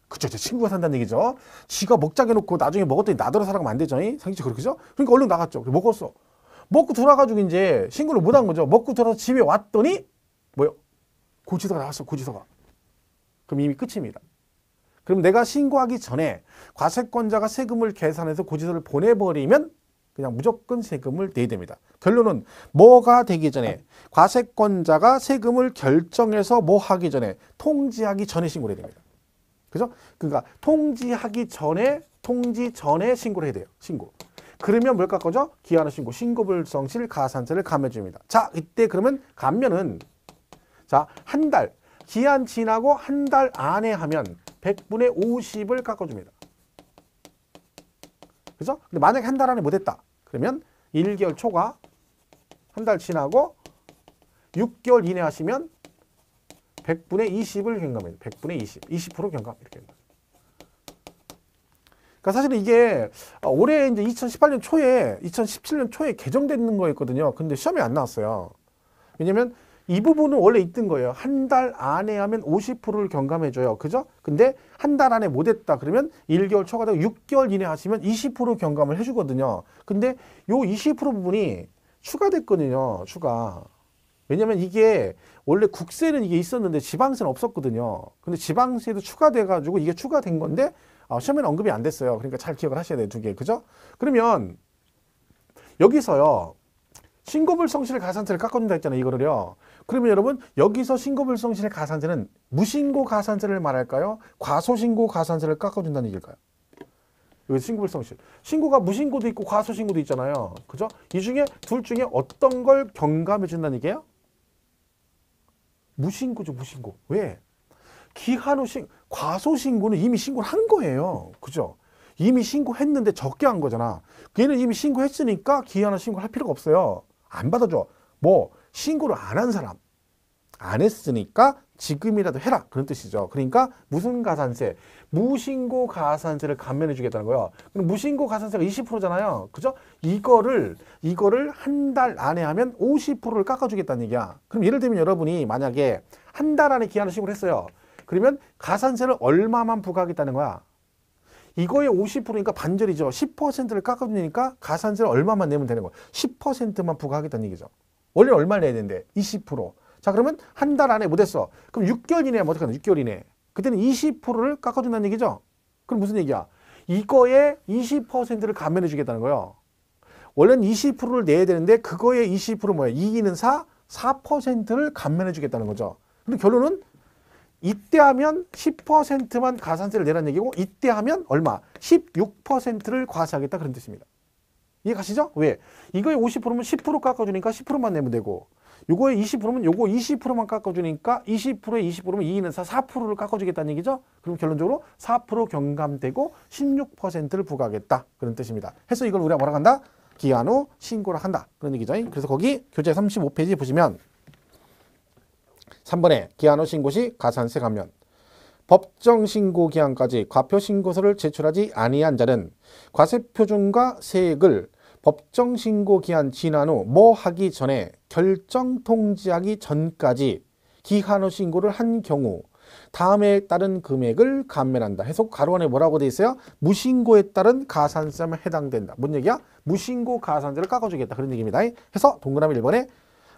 그쵸, 제 친구가 산다는 얘기죠. 지가 먹자게 놓고 나중에 먹었더니 나더러 살아가면 안 되죠. 상식 그렇죠? 그러니까 얼른 나갔죠. 먹었어. 먹고 돌아가지고 이제 신고를 못 한 거죠. 먹고 돌아서 집에 왔더니 뭐요? 고지서가 나왔어. 고지서가. 그럼 이미 끝입니다. 그럼 내가 신고하기 전에 과세권자가 세금을 계산해서 고지서를 보내버리면 그냥 무조건 세금을 내야 됩니다. 결론은 뭐가 되기 전에 과세권자가 세금을 결정해서 뭐 하기 전에 통지하기 전에 신고를 해야 됩니다. 그죠? 그러니까 통지 전에 신고를 해야 돼요. 신고. 그러면 뭘 깎아줘? 기한의 신고, 신고불성실 가산세를 감해줍니다. 자, 이때 그러면 감면은 자, 한 달, 기한 지나고 한 달 안에 하면 100분의 50을 깎아줍니다. 그죠? 근데 만약에 한 달 안에 못했다. 그러면 1개월 초과 한 달 지나고 6개월 이내 하시면 100분의 20을 경감해요. 100분의 20. 20% 경감. 이렇게. 그러니까 사실은 이게 올해 이제 2017년 초에 개정되는 거였거든요. 근데 시험에 안 나왔어요. 왜냐면 이 부분은 원래 있던 거예요. 한 달 안에 하면 50%를 경감해줘요. 그죠? 근데 한 달 안에 못했다. 그러면 1개월 초과되고 6개월 이내 하시면 20% 경감을 해주거든요. 근데 요 20% 부분이 추가됐거든요. 추가. 왜냐면 이게 원래 국세는 이게 있었는데 지방세는 없었거든요. 근데 지방세도 추가돼가지고 이게 추가된 건데 시험에는 언급이 안 됐어요. 그러니까 잘 기억을 하셔야 돼요. 두 개. 그죠? 그러면 여기서요. 신고불성실 가산세를 깎아준다 했잖아요. 이거를요. 그러면 여러분 여기서 신고불성실의 가산세는 무신고 가산세를 말할까요? 과소신고 가산세를 깎아준다는 얘기일까요? 여기 신고불성실. 신고가 무신고도 있고 과소신고도 있잖아요. 그죠? 이 중에 둘 중에 어떤 걸 경감해 준다는 얘기예요? 무신고죠. 무신고. 왜? 기한 후 과소신고는 이미 신고를 한 거예요. 그죠? 이미 신고했는데 적게 한 거잖아. 걔는 이미 신고했으니까 기한 후 신고를 할 필요가 없어요. 안 받아줘. 뭐 신고를 안 한 사람. 안 했으니까 지금이라도 해라. 그런 뜻이죠. 그러니까 무슨 가산세? 무신고 가산세를 감면해 주겠다는 거예요. 그럼 무신고 가산세가 20%잖아요. 그죠? 이거를 한 달 안에 하면 50%를 깎아주겠다는 얘기야. 그럼 예를 들면 여러분이 만약에 한 달 안에 기한을 신고를 했어요. 그러면 가산세를 얼마만 부과하겠다는 거야? 이거의 50%니까 반절이죠. 10%를 깎아주니까 가산세를 얼마만 내면 되는 거야. 10%만 부과하겠다는 얘기죠. 원래 얼마를 내야 되는데? 20%. 자, 그러면 한 달 안에 못했어. 그럼 6개월 이내에 하면 어떡하나? 6개월 이내. 그때는 20%를 깎아준다는 얘기죠. 그럼 무슨 얘기야? 이거에 20%를 감면해 주겠다는 거예요. 원래는 20%를 내야 되는데 그거의 20% 뭐야? 2기는 4%를 감면해 주겠다는 거죠. 근데 결론은 이때 하면 10%만 가산세를 내라는 얘기고 이때 하면 얼마? 16%를 과세하겠다 그런 뜻입니다. 이해 가시죠? 왜? 이거에 50%면 10% 깎아주니까 10%만 내면 되고 요거에 20%면 요거 20%만 깎아주니까 20%에 20%면 2는 4%를 깎아주겠다는 얘기죠? 그럼 결론적으로 4% 경감되고 16%를 부과하겠다 그런 뜻입니다. 해서 이걸 우리가 뭐라 한다? 기한 후 신고를 한다 그런 얘기죠. 그래서 거기 교재 35페이지 보시면 3번에 기한 후 신고 시 가산세 감면. 법정 신고 기한까지 과표 신고서를 제출하지 아니한 자는 과세표준과 세액을 법정 신고 기한 지난 후 뭐 하기 전에 결정 통지하기 전까지 기한 후 신고를 한 경우 다음에 따른 금액을 감면한다. 해서 가로 안에 뭐라고 돼 있어요? 무신고에 따른 가산세만 해당된다. 뭔 얘기야? 무신고 가산세를 깎아주겠다. 그런 얘기입니다. 해서 동그라미 1번에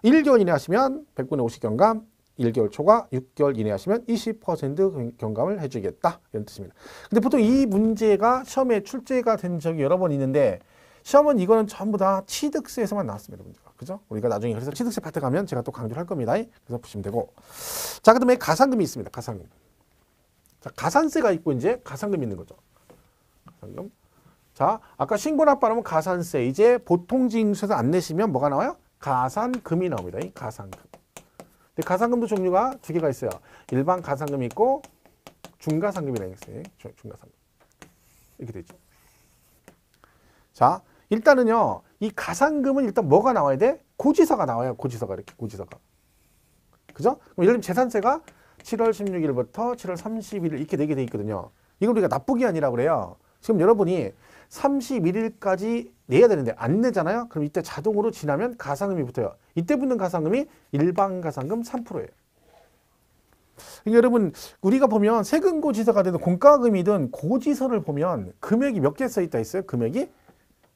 1개월 이내 하시면 100분의 50 경감, 1개월 초과 6개월 이내 하시면 20% 경감을 해주겠다. 이런 뜻입니다. 근데 보통 이 문제가 시험에 출제가 된 적이 여러 번 있는데 시험은 이거는 전부 다 취득세에서만 나왔습니다. 문제가. 그죠? 우리가 나중에 그래서 취득세 파트 가면 제가 또 강조를 할 겁니다. 그래서 보시면 되고. 자, 그 다음에 가산금이 있습니다. 가산금. 자, 가산세가 있고 이제 가산금이 있는 거죠. 가산금. 자, 아까 신고납부하면 가산세. 이제 보통징수에서 안 내시면 뭐가 나와요? 가산금이 나옵니다. 이 가산금. 근데 가산금도 종류가 두 개가 있어요. 일반 가산금이 있고 중가산금이라는 게 있어요. 중가산금. 이렇게 되죠. 자, 일단은요. 이 가산금은 일단 뭐가 나와야 돼? 고지서가 나와요. 고지서가 이렇게 고지서가. 그죠? 그럼 예를 들면 재산세가 7월 16일부터 7월 31일 이렇게 내게 돼 있거든요. 이걸 우리가 납부기한이라고 그래요. 지금 여러분이 31일까지 내야 되는데 안 내잖아요. 그럼 이때 자동으로 지나면 가산금이 붙어요. 이때 붙는 가산금이 일반 가산금 3%예요. 그러니까 여러분 우리가 보면 세금고지서가 되든 공과금이든 고지서를 보면 금액이 몇 개 써 있다 있어요? 금액이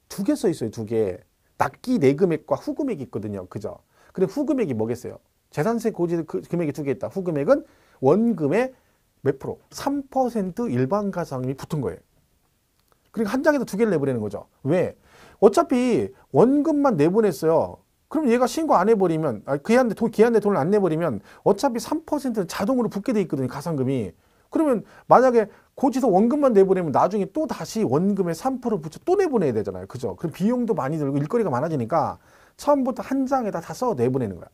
2개 써 있어요. 2개. 납기 내금액과 후금액이 있거든요. 그죠? 근데 후금액이 뭐겠어요? 재산세 고지 금액이 2개 있다. 후금액은 원금의 몇 프로? 3% 일반 가산금이 붙은 거예요. 그러니까 한 장에서 2개를 내보내는 거죠. 왜? 어차피 원금만 내보냈어요. 그럼 얘가 신고 안 해버리면, 기한내 돈을 안 내버리면 어차피 3%는 자동으로 붙게 돼 있거든요. 가산금이. 그러면 만약에 고지서 원금만 내보내면 나중에 또 다시 원금에 3% 붙여 또 내보내야 되잖아요. 그죠? 그럼 비용도 많이 들고 일거리가 많아지니까 처음부터 한 장에다 다 써 내보내는 거야.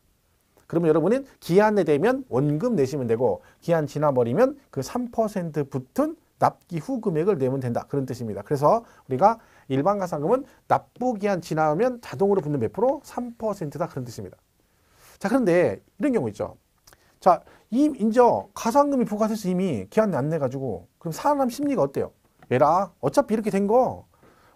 그러면 여러분은 기한내 되면 원금 내시면 되고 기한 지나버리면 그 3% 붙은 납기 후 금액을 내면 된다. 그런 뜻입니다. 그래서 우리가 일반 가산금은 납부기한 지나면 자동으로 붙는 몇 프로? 3%다. 그런 뜻입니다. 자, 그런데 이런 경우 있죠. 자, 이제 가산금이 부과돼서 이미 기한 안 내가지고 그럼 사람 심리가 어때요? 얘라 어차피 이렇게 된 거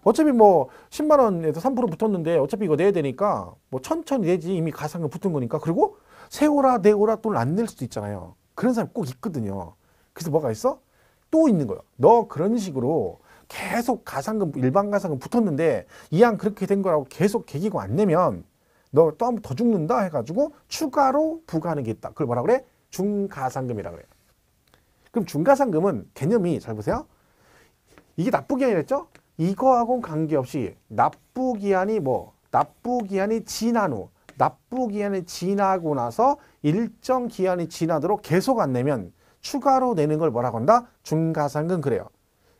어차피 뭐 10만 원에도 3% 붙었는데 어차피 이거 내야 되니까 뭐 천천히 내지 이미 가산금 붙은 거니까 그리고 세오라 내오라 돈을 안 낼 수도 있잖아요. 그런 사람 꼭 있거든요. 그래서 뭐가 있어? 또 있는 거예요. 너 그런 식으로 계속 가산금 일반 가산금 붙었는데 이왕 그렇게 된 거라고 계속 개기고 안 내면 너 또 한 번 더 죽는다 해가지고 추가로 부과하는 게 있다. 그걸 뭐라 그래? 중가산금이라 그래요. 그럼 중가산금은 개념이 잘 보세요. 이게 납부기한이랬죠? 이거하고는 관계없이 납부기한이 납부기한이 지난 후 납부기한이 지나고 나서 일정 기한이 지나도록 계속 안 내면 추가로 내는 걸 뭐라고 한다? 중가산금 그래요.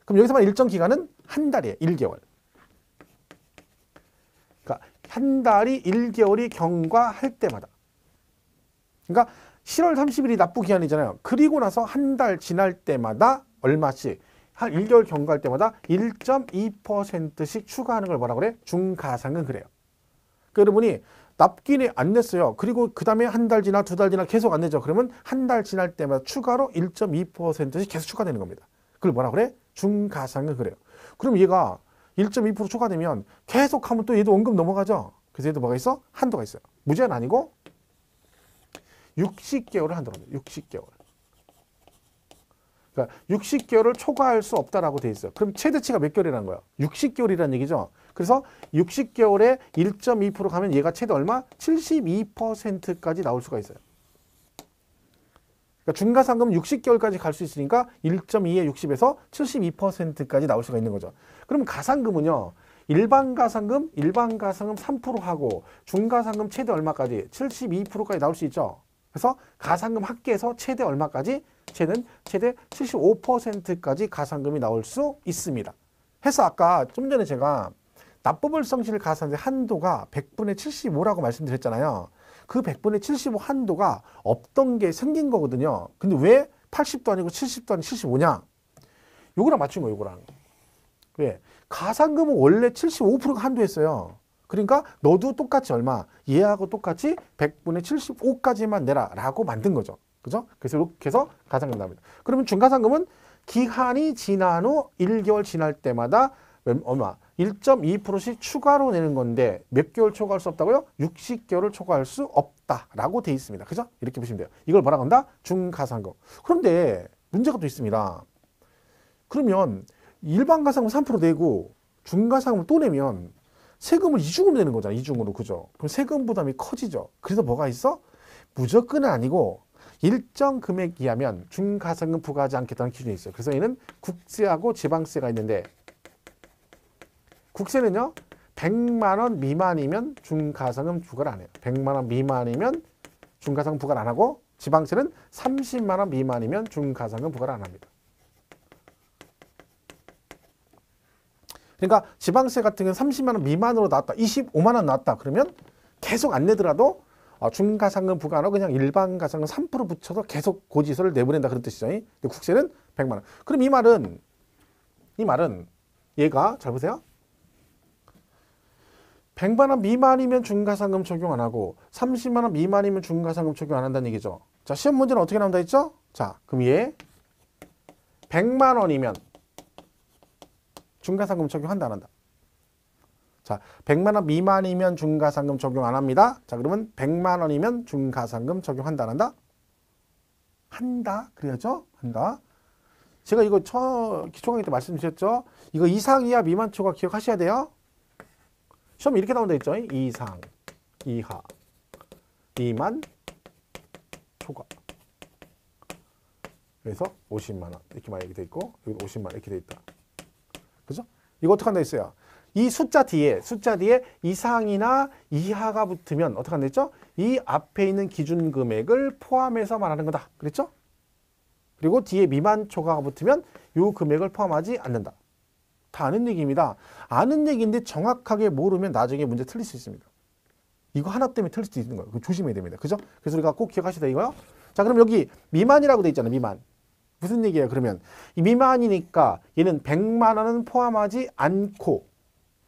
그럼 여기서만 일정 기간은 한 달이에요. 1개월. 그러니까 한 달이 1개월이 경과할 때마다. 그러니까 7월 30일이 납부기한이잖아요. 그리고 나서 한 달 지날 때마다 얼마씩 한 1개월 경과할 때마다 1.2%씩 추가하는 걸 뭐라고 그래? 중가산금 그래요. 그러니까 여러분이 납기는 안 냈어요. 그리고 그 다음에 한 달 지나 2달 지나 계속 안 내죠. 그러면 한 달 지날 때마다 추가로 1.2%씩 계속 추가되는 겁니다. 그걸 뭐라 그래? 중가산금 그래요. 그럼 얘가 1.2% 추가되면 계속 하면 또 얘도 원금 넘어가죠. 그래서 얘도 뭐가 있어? 한도가 있어요. 무제한 아니고 60개월을 한도로 합니다. 60개월. 그러니까 60개월을 초과할 수 없다라고 돼 있어요. 그럼 최대치가 몇 개월이라는 거야? 60개월이라는 얘기죠. 그래서 60개월에 1.2% 가면 얘가 최대 얼마? 72%까지 나올 수가 있어요. 그러니까 중가산금은 60개월까지 갈 수 있으니까 1.2에 60에서 72%까지 나올 수가 있는 거죠. 그럼 가산금은요. 일반 가산금 3%하고 중가산금 최대 얼마까지? 72%까지 나올 수 있죠. 그래서 가산금 합계해서 최대 얼마까지? 최대 75%까지 가산금이 나올 수 있습니다. 해서 아까 좀 전에 제가 납부벌성실 가산세 한도가 100분의 75라고 말씀드렸잖아요. 그 100분의 75 한도가 없던 게 생긴 거거든요. 근데 왜 80도 아니고 70도 아니고 75냐? 요거랑 맞춘 거예요, 요거랑. 왜? 가산금은 원래 75%가 한도였어요. 그러니까 너도 똑같이 얼마? 얘하고 똑같이 100분의 75까지만 내라 라고 만든 거죠. 그죠? 그래서 이렇게 해서 가산금 나옵니다. 그러면 중가산금은 기한이 지난 후 1개월 지날 때마다 얼마? 1.2%씩 추가로 내는 건데 몇 개월 초과할 수 없다고요? 60개월을 초과할 수 없다라고 돼 있습니다. 그죠? 이렇게 보시면 돼요. 이걸 뭐라고 한다? 중가산금. 그런데 문제가 또 있습니다. 그러면 일반 가산금 3% 내고 중가산금을 또 내면 세금을 이중으로 내는 거잖아요. 이중으로. 그죠? 그럼 세금 부담이 커지죠. 그래서 뭐가 있어? 무조건은 아니고 일정 금액 이하면 중가상금 부과하지 않겠다는 기준이 있어요. 그래서 얘는 국세하고 지방세가 있는데 국세는요 100만 원 미만이면 중가상금 부과를 안 해요. 100만 원 미만이면 중가상금 부과를 안 하고 지방세는 30만 원 미만이면 중가상금 부과를 안 합니다. 그러니까 지방세 같은 경우는 30만 원 미만으로 나왔다. 25만 원 나왔다. 그러면 계속 안 내더라도 중가상금 부과 안 하고 그냥 일반 가상금 3% 붙여서 계속 고지서를 내보낸다 그런 뜻이죠. 근데 국세는 100만 원. 그럼 이 말은 얘가 잘 보세요. 100만 원 미만이면 중가상금 적용 안 하고 30만 원 미만이면 중가상금 적용 안 한다는 얘기죠. 자, 시험 문제는 어떻게 나온다 했죠? 자, 그럼 얘 100만 원이면 중가상금 적용한다 안 한다? 자, 100만 원 미만이면 중가상금 적용 안 합니다. 자, 그러면 100만 원이면 중가상금 적용한다 안 한다? 한다. 그래야죠? 한다. 제가 이거 기초 강의 때 말씀드렸죠? 이거 이상, 이하, 미만 초과 기억하셔야 돼요. 시험에 이렇게 나온다 했죠? 이상, 이하, 미만, 초과. 그래서 50만 원 이렇게 만약에 돼 있고 여기 50만 원 이렇게 돼 있다. 그죠? 이거 어떻게 한다 했어요? 이 숫자 뒤에 이상이나 이하가 붙으면 어떻게 한다 했죠? 이 앞에 있는 기준 금액을 포함해서 말하는 거다. 그랬죠? 그리고 뒤에 미만 초과가 붙으면 이 금액을 포함하지 않는다. 다 아는 얘기입니다. 아는 얘기인데 정확하게 모르면 나중에 문제 틀릴 수 있습니다. 이거 하나 때문에 틀릴 수 있는 거예요. 그거 조심해야 됩니다. 그죠? 그래서 우리가 꼭 기억하셔야 돼 이거요. 자, 그럼 여기 미만이라고 돼 있잖아요. 미만. 무슨 얘기예요? 그러면 이 미만이니까 얘는 100만 원은 포함하지 않고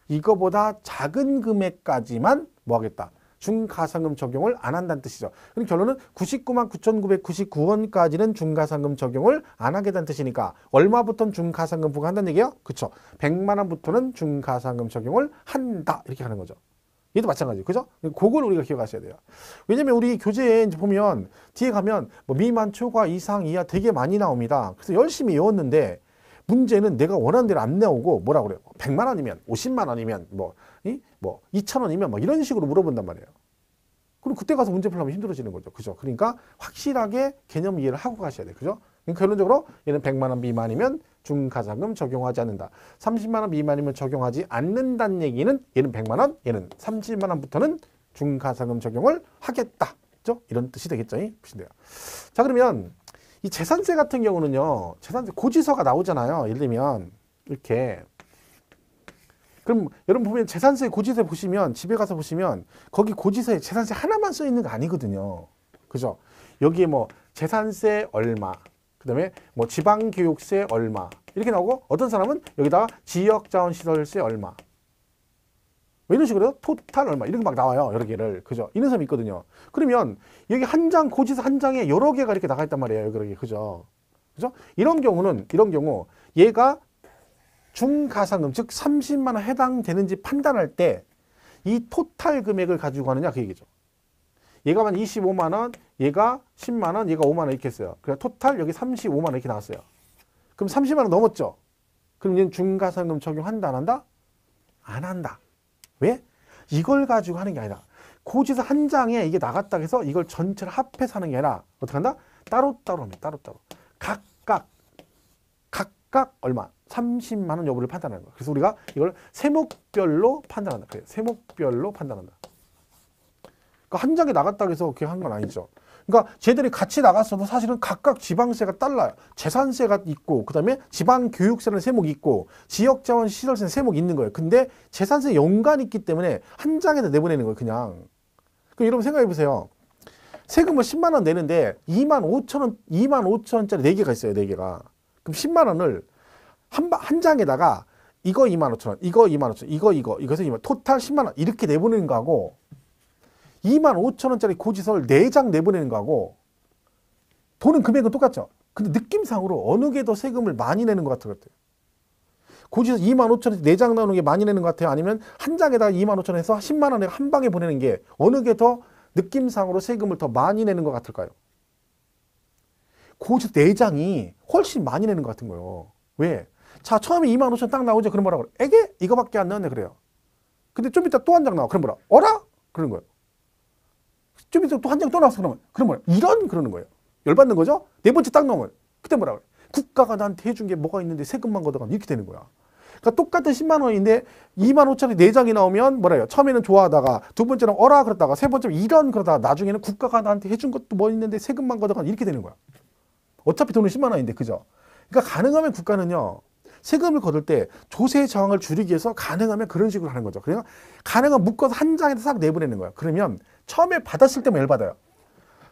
이거보다 작은 금액까지만 뭐 하겠다? 중가상금 적용을 안 한다는 뜻이죠. 그럼 결론은 99만 9,999원까지는 중가상금 적용을 안 하겠다는 뜻이니까 얼마부터는 중가상금 부과한다는 얘기예요? 그렇죠. 100만 원부터는 중가상금 적용을 한다. 이렇게 하는 거죠. 얘도 마찬가지. 그죠? 그걸 우리가 기억하셔야 돼요. 왜냐면 우리 교재에 이제 보면 뒤에 가면 뭐 미만, 초과, 이상, 이하 되게 많이 나옵니다. 그래서 열심히 외웠는데 문제는 내가 원하는 대로 안 나오고 뭐라 그래요? 100만 원이면 50만 원이면 뭐 2,000원이면 뭐 이런 식으로 물어본단 말이에요. 그럼 그때 가서 문제 풀려면 힘들어지는 거죠. 그죠? 그러니까 확실하게 개념 이해를 하고 가셔야 돼요. 그죠? 그러니까 결론적으로 얘는 100만 원 미만이면 중가상금 적용하지 않는다. 30만 원 미만이면 적용하지 않는다는 얘기는 얘는 100만 원, 얘는 30만 원부터는 중가상금 적용을 하겠다. 그죠? 이런 뜻이 되겠죠? 보시면 돼요. 자, 그러면 이 재산세 같은 경우는요. 재산세 고지서가 나오잖아요. 예를 들면 이렇게. 그럼 여러분 보면 재산세 고지서 보시면 집에 가서 보시면 거기 고지서에 재산세 하나만 써 있는 거 아니거든요. 그죠? 여기에 뭐 재산세 얼마, 그다음에 뭐 지방교육세 얼마 이렇게 나오고 어떤 사람은 여기다가 지역자원시설세 얼마 뭐 이런 식으로 토탈 얼마 이런 게 막 나와요. 여러 개를. 그죠? 이런 사람이 있거든요. 그러면 여기 한 장 고지서 한 장에 여러 개가 이렇게 나가 있단 말이에요. 여기 그죠? 그죠? 이런 경우 얘가 중가상금 즉 30만 원 해당되는지 판단할 때 이 토탈 금액을 가지고 하느냐 그 얘기죠. 얘가 만 25만 원, 얘가 10만 원, 얘가 5만 원 이렇게 했어요. 그래서 토탈 여기 35만 원 이렇게 나왔어요. 그럼 30만 원 넘었죠? 그럼 얘는 중가상금 적용한다 안 한다? 안 한다. 왜? 이걸 가지고 하는 게 아니라 고지서 한 장에 이게 나갔다 해서 이걸 전체를 합해서 하는 게 아니라 어떻게 한다? 따로따로 합니다. 따로따로. 각각 얼마? 30만 원 여부를 판단하는 거예요. 그래서 우리가 이걸 세목별로 판단한다. 그래요. 세목별로 판단한다. 그러니까 한 장에 나갔다고 해서 그렇게 한 건 아니죠. 그러니까 쟤들이 같이 나갔어도 사실은 각각 지방세가 달라요. 재산세가 있고 그다음에 지방교육세라는 세목이 있고 지역자원시설세는 세목이 있는 거예요. 근데 재산세 연관이 있기 때문에 한 장에다 내보내는 거예요. 그냥. 그럼 여러분 생각해 보세요. 세금을 10만 원 내는데 2만 5천 원짜리 4개가 있어요. 4개가. 그럼 10만 원을 한 장에다가 이거 2만 5천 원, 이거 2만 5천 원, 이거에서 2만 토탈 10만 원 이렇게 내보내는 거하고 2만 5천 원짜리 고지서를 4장 내보내는 거하고 돈은 금액은 똑같죠. 근데 느낌상으로 어느 게 더 세금을 많이 내는 것 같아요. 고지서 2만 5천 원짜리 4장 나오는 게 많이 내는 것 같아요. 아니면 한 장에다가 2만 5천 원 해서 10만 원에 한 방에 보내는 게 어느 게 더 느낌상으로 세금을 더 많이 내는 것 같을까요? 고지서 4장이 훨씬 많이 내는 것 같은 거예요. 왜? 자, 처음에 2만 5천 딱 나오죠. 그럼 뭐라 그래? 에게? 이거밖에 안 나왔네. 그래요. 근데 좀 이따 또 한 장 나와. 그럼 뭐라? 어라? 그러는 거예요. 좀 이따 또 한 장 또 나왔어. 그러면 뭐야? 그러는 거예요. 열받는 거죠? 네 번째 딱 넘어요. 그때 뭐라 그래? 국가가 나한테 해준 게 뭐가 있는데 세금만 걷어가 이렇게 되는 거야. 그러니까 똑같은 10만 원인데 2만 5천원이 4장이 나오면 뭐래요? 처음에는 좋아하다가 두 번째는 어라 그러다가 세 번째는 이런 그러다가 나중에는 국가가 나한테 해준 것도 뭐 있는데 세금만 걷어가 이렇게 되는 거야. 어차피 돈은 10만 원인데 그죠? 그러니까 가능하면 국가는요. 세금을 거둘 때 조세 저항을 줄이기 위해서 가능하면 그런 식으로 하는 거죠. 그냥 가능하면 묶어서 한 장에다 싹 내보내는 거야. 그러면 처음에 받았을 때만 열받아요.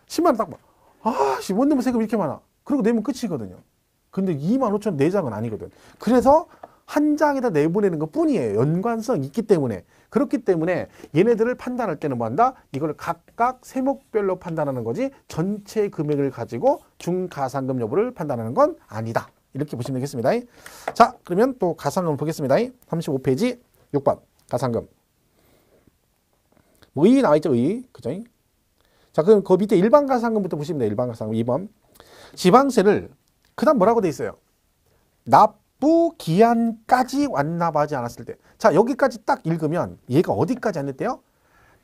10만 원 딱 봐. 아씨 뭔 놈의 세금 이렇게 많아. 그리고 내면 끝이거든요. 근데 2만 5천 4장은 아니거든. 그래서 한 장에다 내보내는 것 뿐이에요. 연관성이 있기 때문에. 그렇기 때문에 얘네들을 판단할 때는 뭐한다? 이걸 각각 세목별로 판단하는 거지 전체 금액을 가지고 중가상금 여부를 판단하는 건 아니다. 이렇게 보시면 되겠습니다. 자, 그러면 또 가상금을 보겠습니다. 35페이지 6번 가상금. 뭐 의 나와있죠? 의. 그죠? 자, 그럼 그 밑에 일반 가상금부터 보시면 돼요. 일반 가상금 2번. 지방세를 그 다음 뭐라고 돼 있어요? 납부 기한까지 완납하지 않았을 때. 자, 여기까지 딱 읽으면 얘가 어디까지 안 냈대요?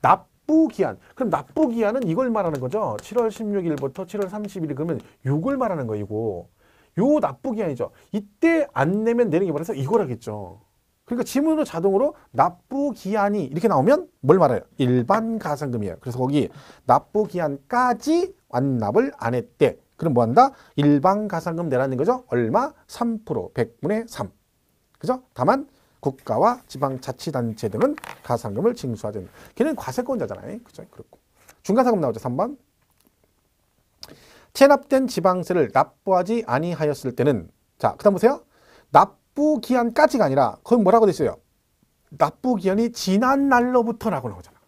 납부 기한. 그럼 납부 기한은 이걸 말하는 거죠. 7월 16일부터 7월 30일 그러면 요걸 말하는 거이고 요 납부 기한이죠. 이때 안 내면 내는 게 말해서 이거라겠죠. 그러니까 지문으로 자동으로 납부 기한이 이렇게 나오면 뭘 말해요? 일반 가상금이에요. 그래서 거기 납부 기한까지 완납을 안 했대. 그럼 뭐 한다? 일반 가상금 내라는 거죠. 얼마? 3%, 100분의 3. 그죠? 다만 국가와 지방자치단체 등은 가상금을 징수하지 않는다. 걔는 과세권자잖아요. 그죠? 그렇고. 중가상금 나오죠. 3번. 체납된 지방세를 납부하지 아니하였을 때는 자, 그다음 보세요. 납부 기한까지가 아니라 거기 뭐라고 돼 있어요? 납부 기한이 지난 날로부터라고 나오잖아.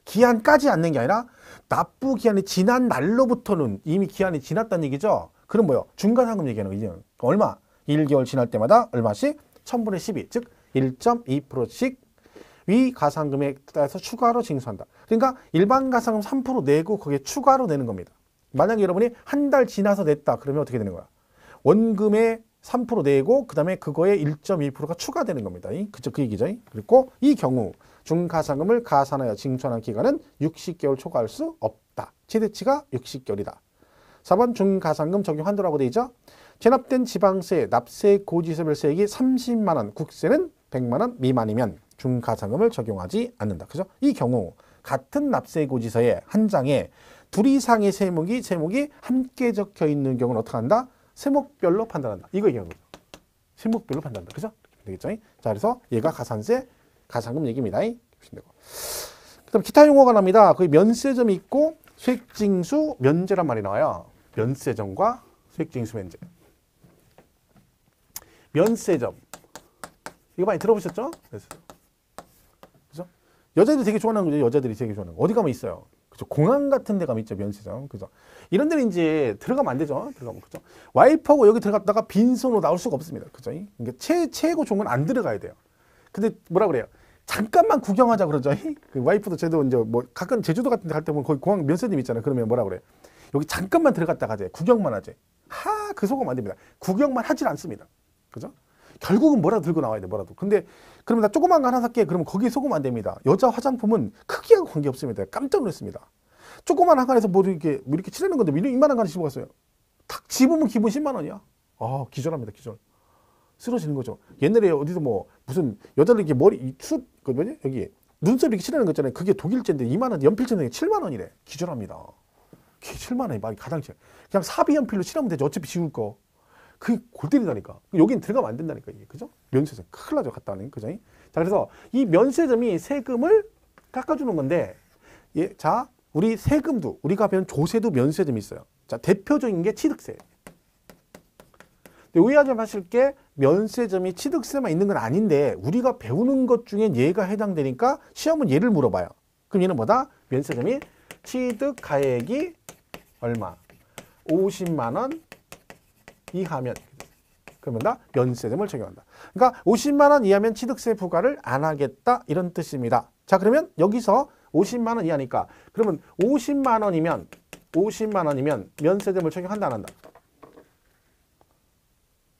기한까지 않는 게 아니라 납부 기한이 지난 날로부터는 이미 기한이 지났다는 얘기죠. 그럼 뭐요? 중간상금 얘기하는 거죠. 얼마? 1개월 지날 때마다 얼마씩? 1000분의 12, 즉 1.2%씩 위 가상금에 따라서 추가로 징수한다. 그러니까 일반 가상금 3% 내고 거기에 추가로 내는 겁니다. 만약에 여러분이 한 달 지나서 냈다 그러면 어떻게 되는 거야? 원금에 3% 내고 그 다음에 그거에 1.2%가 추가되는 겁니다. 그쵸? 그 얘기죠. 그리고 이 경우 중가상금을 가산하여 징수하는 기간은 60개월 초과할 수 없다. 최대치가 60개월이다. 4번 중가상금 적용 한도라고 되어 있죠. 체납된 지방세, 납세, 고지서별세액이 30만 원, 국세는 100만 원 미만이면 중가상금을 적용하지 않는다. 그죠? 이 경우 같은 납세 고지서에 한 장에 둘 이상의 세목이 함께 적혀 있는 경우는 어떻게 한다? 세목별로 판단한다. 이거 얘기하는 거죠. 세목별로 판단한다. 그죠? 되겠죠? 자, 그래서 얘가 가산세, 가상금 얘기입니다. 그다음 기타 용어가 납니다. 거기 면세점이 있고 수액징수 면제란 말이 나와요. 면세점과 수액징수 면제. 면세점. 이거 많이 들어보셨죠? 그죠? 여자들이 되게 좋아하는 거죠. 여자들이 되게 좋아하는 거. 어디 가면 있어요. 그죠? 공항 같은 데 가면 있죠. 면세점. 그죠? 이런 데는 이제 들어가면 안 되죠. 들어가면. 그죠? 와이프하고 여기 들어갔다가 빈손으로 나올 수가 없습니다. 그죠? 그러니까 최고 좋은 건 안 들어가야 돼요. 근데 뭐라 그래요? 잠깐만 구경하자 그러죠. 그 와이프도 저도 이제 뭐 가끔 제주도 같은 데 갈 때 보면 거기 공항 면세점 있잖아요. 그러면 뭐라 그래? 여기 잠깐만 들어갔다 가재. 구경만 하재. 그 속으면 안 됩니다. 구경만 하질 않습니다. 그죠? 결국은 뭐라도 들고 나와야 돼. 뭐라도. 근데 그러면 나 조그만 거 하나 살게. 그러면 거기에 속으면 안 됩니다. 여자 화장품은 크기하고 관계없습니다. 깜짝 놀랐습니다. 조그만 한간에서 뭐 이렇게 칠하는 건데 이만한 거 집어 갔어요. 탁 집으면 기본 10만 원이야. 기절합니다. 기절. 쓰러지는 거죠. 옛날에 어디서 뭐 무슨 여자들 이렇게 머리 그 뭐냐 여기 눈썹 이렇게 칠하는 거 있잖아요. 그게 독일제인데 2만 원 연필 칠하는 게 7만 원이래. 기절합니다. 그게 7만 원이 말이 가당치. 그냥 사비 연필로 칠하면 되죠. 어차피 지울 거. 그게 골 때리다니까. 여긴 들어가면 안 된다니까 이게. 그죠? 면세점 큰일 나죠. 갔다 오는. 그죠? 자, 그래서 이 면세점이 세금을 깎아주는 건데, 자, 우리 세금도 우리가 배운 조세도 면세점이 있어요. 자, 대표적인 게 취득세. 오해하지 마실 게 면세점이 취득세만 있는 건 아닌데 우리가 배우는 것 중에 얘가 해당되니까 시험은 얘를 물어봐요. 그럼 얘는 뭐다? 면세점이 취득가액이 얼마? 50만 원 이하면 그러면 다 면세점을 적용한다. 그러니까 50만 원 이하면 취득세 부과를 안 하겠다 이런 뜻입니다. 자, 그러면 여기서 50만 원 이하니까 그러면 50만 원이면 면세점을 적용한다 안 한다?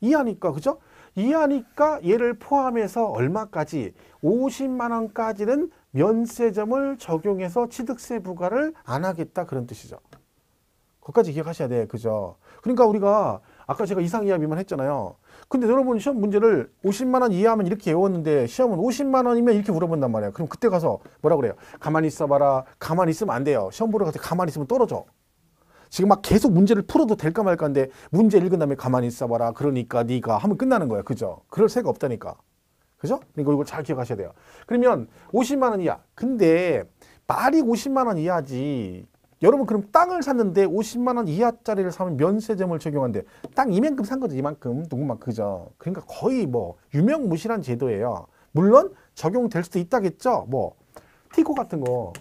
이하니까 그죠? 이하니까 얘를 포함해서 얼마까지 50만 원까지는 면세점을 적용해서 취득세 부과를 안 하겠다 그런 뜻이죠. 그것까지 기억하셔야 돼. 그죠? 그러니까 우리가 아까 제가 이상 이하 미만 했잖아요. 근데 여러분 시험 문제를 50만 원 이하면 이렇게 외웠는데 시험은 50만 원이면 이렇게 물어본단 말이에요. 그럼 그때 가서 뭐라 그래요? 가만히 있어봐라. 가만히 있으면 안 돼요. 시험 보러 가서 가만히 있으면 떨어져. 지금 막 계속 문제를 풀어도 될까 말까인데 문제 읽은 다음에 가만히 있어봐라. 그러니까 네가 하면 끝나는 거야. 그죠? 그럴 새가 없다니까. 그죠? 그러니까 이거 잘 기억하셔야 돼요. 그러면 50만 원 이하. 근데 말이 50만 원 이하지. 여러분 그럼 땅을 샀는데 50만 원 이하짜리를 사면 면세점을 적용한대. 땅 이만큼 산 거죠. 이만큼. 누구만 그죠? 그러니까 거의 뭐 유명무실한 제도예요. 물론 적용될 수도 있다겠죠. 뭐 티코 같은 거.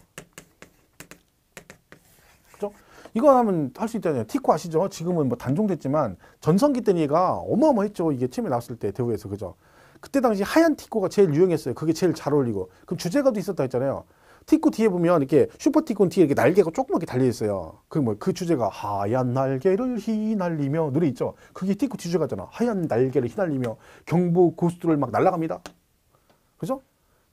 그죠? 이거 하면 할 수 있잖아요. 티코 아시죠? 지금은 뭐 단종됐지만 전성기 때는 얘가 어마어마했죠. 이게 처음에 나왔을 때 대우에서. 그죠? 그때 당시 하얀 티코가 제일 유행했어요. 그게 제일 잘 어울리고. 그럼 주제가도 있었다 했잖아요. 티코 뒤에 보면 이렇게 슈퍼 티코는 뒤에 이렇게 날개가 조그맣게 달려 있어요. 그 주제가 하얀 날개를 휘날리며 노래 있죠. 그게 티코 주제가잖아. 하얀 날개를 휘날리며 경부 고속도로를 막 날아갑니다. 그죠?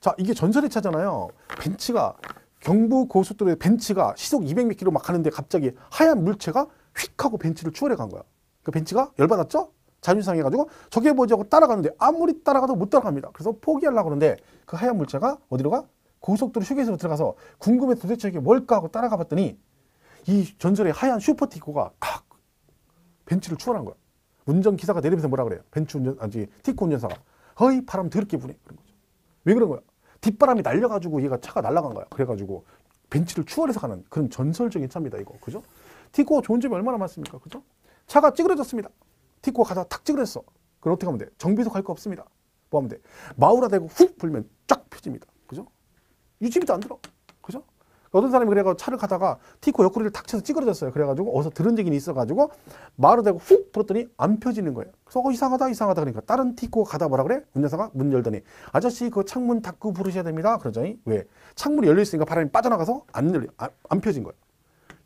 자, 이게 전설의 차잖아요. 벤츠가 경부 고속도로에 벤츠가 시속 200몇 km 막 가는데 갑자기 하얀 물체가 휙 하고 벤츠를 추월해 간 거야. 그 벤츠가 열받았죠? 자존심 상해가지고 저게 뭐지 하고 따라가는데 아무리 따라가도 못 따라갑니다. 그래서 포기하려고 그러는데 그 하얀 물체가 어디로 가? 고속도로 휴게소로 들어가서 궁금해서 도대체 이게 뭘까 하고 따라가 봤더니 이 전설의 하얀 슈퍼티코가 탁 벤츠를 추월한 거야. 운전기사가 내리면서 뭐라 그래요? 티코 운전사가 허이 바람 더럽게 부네. 그런 거죠. 왜 그런 거야? 뒷바람이 날려가지고 얘가 차가 날아간 거야. 그래가지고 벤츠를 추월해서 가는 그런 전설적인 차입니다. 이거. 그죠? 티코가 좋은 점이 얼마나 많습니까? 그죠? 차가 찌그러졌습니다. 티코가 가다가 탁 찌그러졌어. 그럼 어떻게 하면 돼? 정비소 갈 거 없습니다. 뭐 하면 돼? 마우라 대고 훅 불면 쫙 펴집니다. 그죠? 유지비도 안 들어. 그죠? 어떤 사람이 그래가지고 차를 가다가 티코 옆구리를 탁 쳐서 찌그러졌어요. 그래가지고 어디서 들은 적이 있어가지고 마우라 대고 훅 불었더니 안 펴지는 거예요. 그래서 이상하다 이상하다 그러니까 다른 티코가 가다 뭐라 그래? 운전사가 문 열더니 아저씨 그 창문 닫고 부르셔야 됩니다. 그러더니 왜? 창문이 열려있으니까 바람이 빠져나가서 안 펴진 거예요.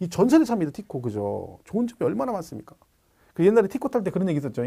이 전설의 차입니다. 티코. 그죠? 좋은 점이 얼마나 많습니까? 그 옛날에 티코 탈 때 그런 얘기 있었죠.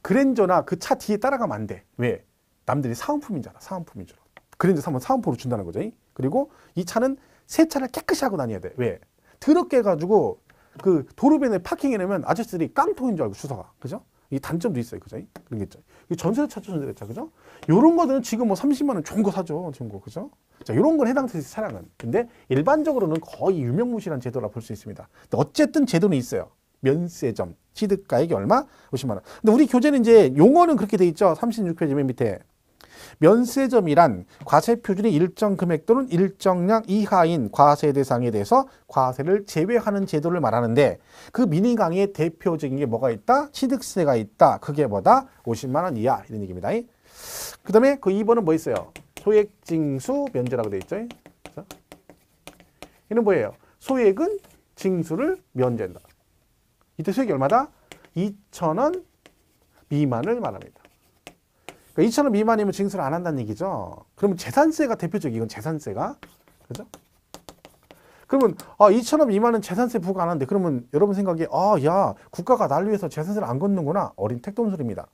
그랜저나 그 차 뒤에 따라가면 안 돼. 왜? 남들이 사은품이잖아. 사은품인 줄. 그랜저 사면 사은품으로 준다는 거죠. 그리고 이 차는 세차를 깨끗이 하고 다녀야 돼. 왜? 더럽게 해가지고 그 도로변에 파킹해놓으면 아저씨들이 깡통인 줄 알고 주사가. 그죠? 이 단점도 있어요. 그죠? 그런 게 있죠. 이 전설의 차죠. 전설의 차. 그죠? 요런 거는 지금 뭐 30만 원 좋은 거 사죠. 좋은 거. 그죠? 자, 요런 건 해당되지 차량은. 근데 일반적으로는 거의 유명무실한 제도라 볼 수 있습니다. 근데 어쨌든 제도는 있어요. 면세점, 취득가액이 얼마? 50만 원. 근데 우리 교재는 이제 용어는 그렇게 돼 있죠. 36페이지 맨 밑에. 면세점이란 과세 표준이 일정 금액 또는 일정량 이하인 과세 대상에 대해서 과세를 제외하는 제도를 말하는데 그 미니 강의의 대표적인 게 뭐가 있다? 취득세가 있다. 그게 뭐다? 50만 원 이하 이런 얘기입니다. 그 다음에 그 2번은 뭐 있어요? 소액징수 면제라고 돼 있죠. 그래서 이는 뭐예요? 소액은 징수를 면제한다. 이때 소액이 얼마다? 2,000원 미만을 말합니다. 그러니까 2,000원 미만이면 징수를 안 한다는 얘기죠. 그러면 재산세가 대표적인 이건 재산세가. 그죠? 그러면 2,000원 미만은 재산세 부과 안 하는데 그러면 여러분 생각에 야 국가가 날 위해서 재산세를 안 걷는구나. 어린 택돈소리입니다.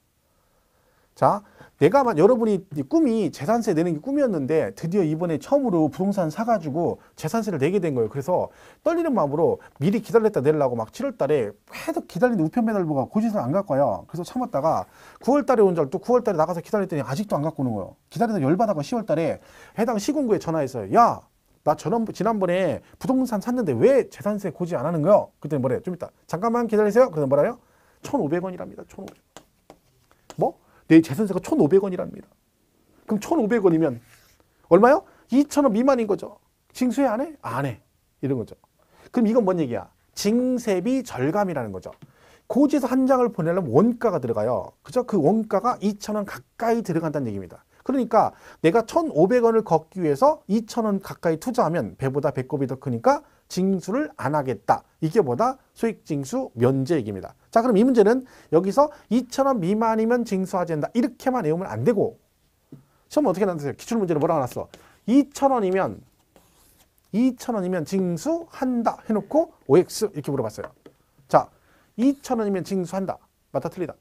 자, 여러분이 꿈이 재산세 내는 게 꿈이었는데 드디어 이번에 처음으로 부동산 사가지고 재산세를 내게 된 거예요. 그래서 떨리는 마음으로 미리 기다렸다 내려고 막 7월 달에 계속 기다리는데 우편배달부가 고지서를 안 갖고 와요. 그래서 참았다가 9월 달에 온 줄 또 9월 달에 나가서 기다렸더니 아직도 안 갖고 오는 거예요. 기다리다 열받아가 10월 달에 해당 시군구에 전화해서 야, 나 지난번에 부동산 샀는데 왜 재산세 고지 안 하는 거요? 그때 뭐래요? 좀 이따 잠깐만 기다리세요. 그래서 뭐라요? 1,500원이랍니다. 1,500원. 뭐? 내 재산세가 1,500원이랍니다. 그럼 1,500원이면 얼마요? 2,000원 미만인 거죠. 징수해 안 해? 안 해. 이런 거죠. 그럼 이건 뭔 얘기야? 징세비 절감이라는 거죠. 고지서 한 장을 보내려면 원가가 들어가요. 그죠? 그 원가가 2,000원 가까이 들어간다는 얘기입니다. 그러니까 내가 1,500원을 걷기 위해서 2,000원 가까이 투자하면 배보다 배꼽이 더 크니까 징수를 안 하겠다. 이게 뭐다? 소액징수 면제 얘기입니다. 자, 그럼 이 문제는 여기서 2,000원 미만이면 징수하지 않는다. 이렇게만 외우면 안 되고 시험 어떻게 나왔어요? 기출문제는 뭐라고 나왔어? 2,000원이면 징수한다 해놓고 OX 이렇게 물어봤어요. 자, 2,000원이면 징수한다. 맞다 틀리다?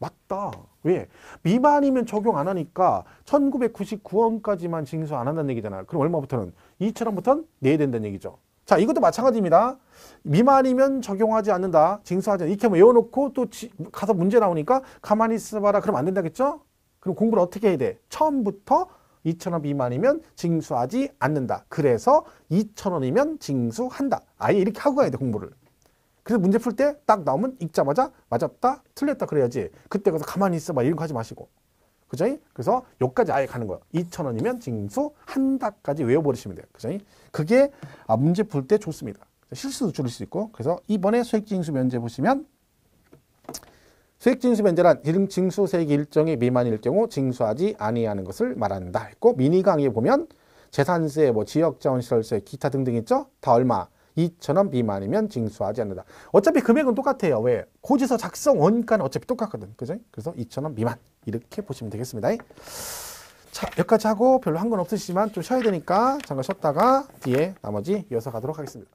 맞다. 왜? 미만이면 적용 안 하니까 1,999원까지만 징수 안 한다는 얘기잖아. 그럼 얼마부터는? 2,000원부터는 내야 된다는 얘기죠. 자, 이것도 마찬가지입니다. 미만이면 적용하지 않는다. 징수하지 않는다. 이렇게 한번 외워놓고 또 가서 문제 나오니까 가만히 있어봐라. 그러면 안 된다겠죠? 그럼 공부를 어떻게 해야 돼? 처음부터 2,000원 미만이면 징수하지 않는다. 그래서 2,000원이면 징수한다. 아예 이렇게 하고 가야 돼, 공부를. 그래서 문제 풀 때 딱 나오면 읽자마자 맞았다, 틀렸다 그래야지. 그때 가서 가만히 있어봐. 이런 거 하지 마시고. 그죠? 그래서 여기까지 아예 가는 거야. 2,000원이면 징수한다까지 외워버리시면 돼요. 그죠? 그게 문제 풀 때 좋습니다. 실수도 줄일 수 있고. 그래서 이번에 수액징수 면제 보시면 수액징수 면제란 징수세액 일정이 미만일 경우 징수하지 아니하는 것을 말한다 했고, 미니 강의에 보면 재산세, 뭐 지역자원시설세, 기타 등등 있죠? 다 얼마? 2,000원 미만이면 징수하지 않는다. 어차피 금액은 똑같아요. 왜? 고지서 작성 원가는 어차피 똑같거든. 그죠? 그래서 2,000원 미만 이렇게 보시면 되겠습니다. 자, 여기까지 하고 별로 한 건 없으시지만 좀 쉬어야 되니까 잠깐 쉬었다가 뒤에 나머지 이어서 가도록 하겠습니다.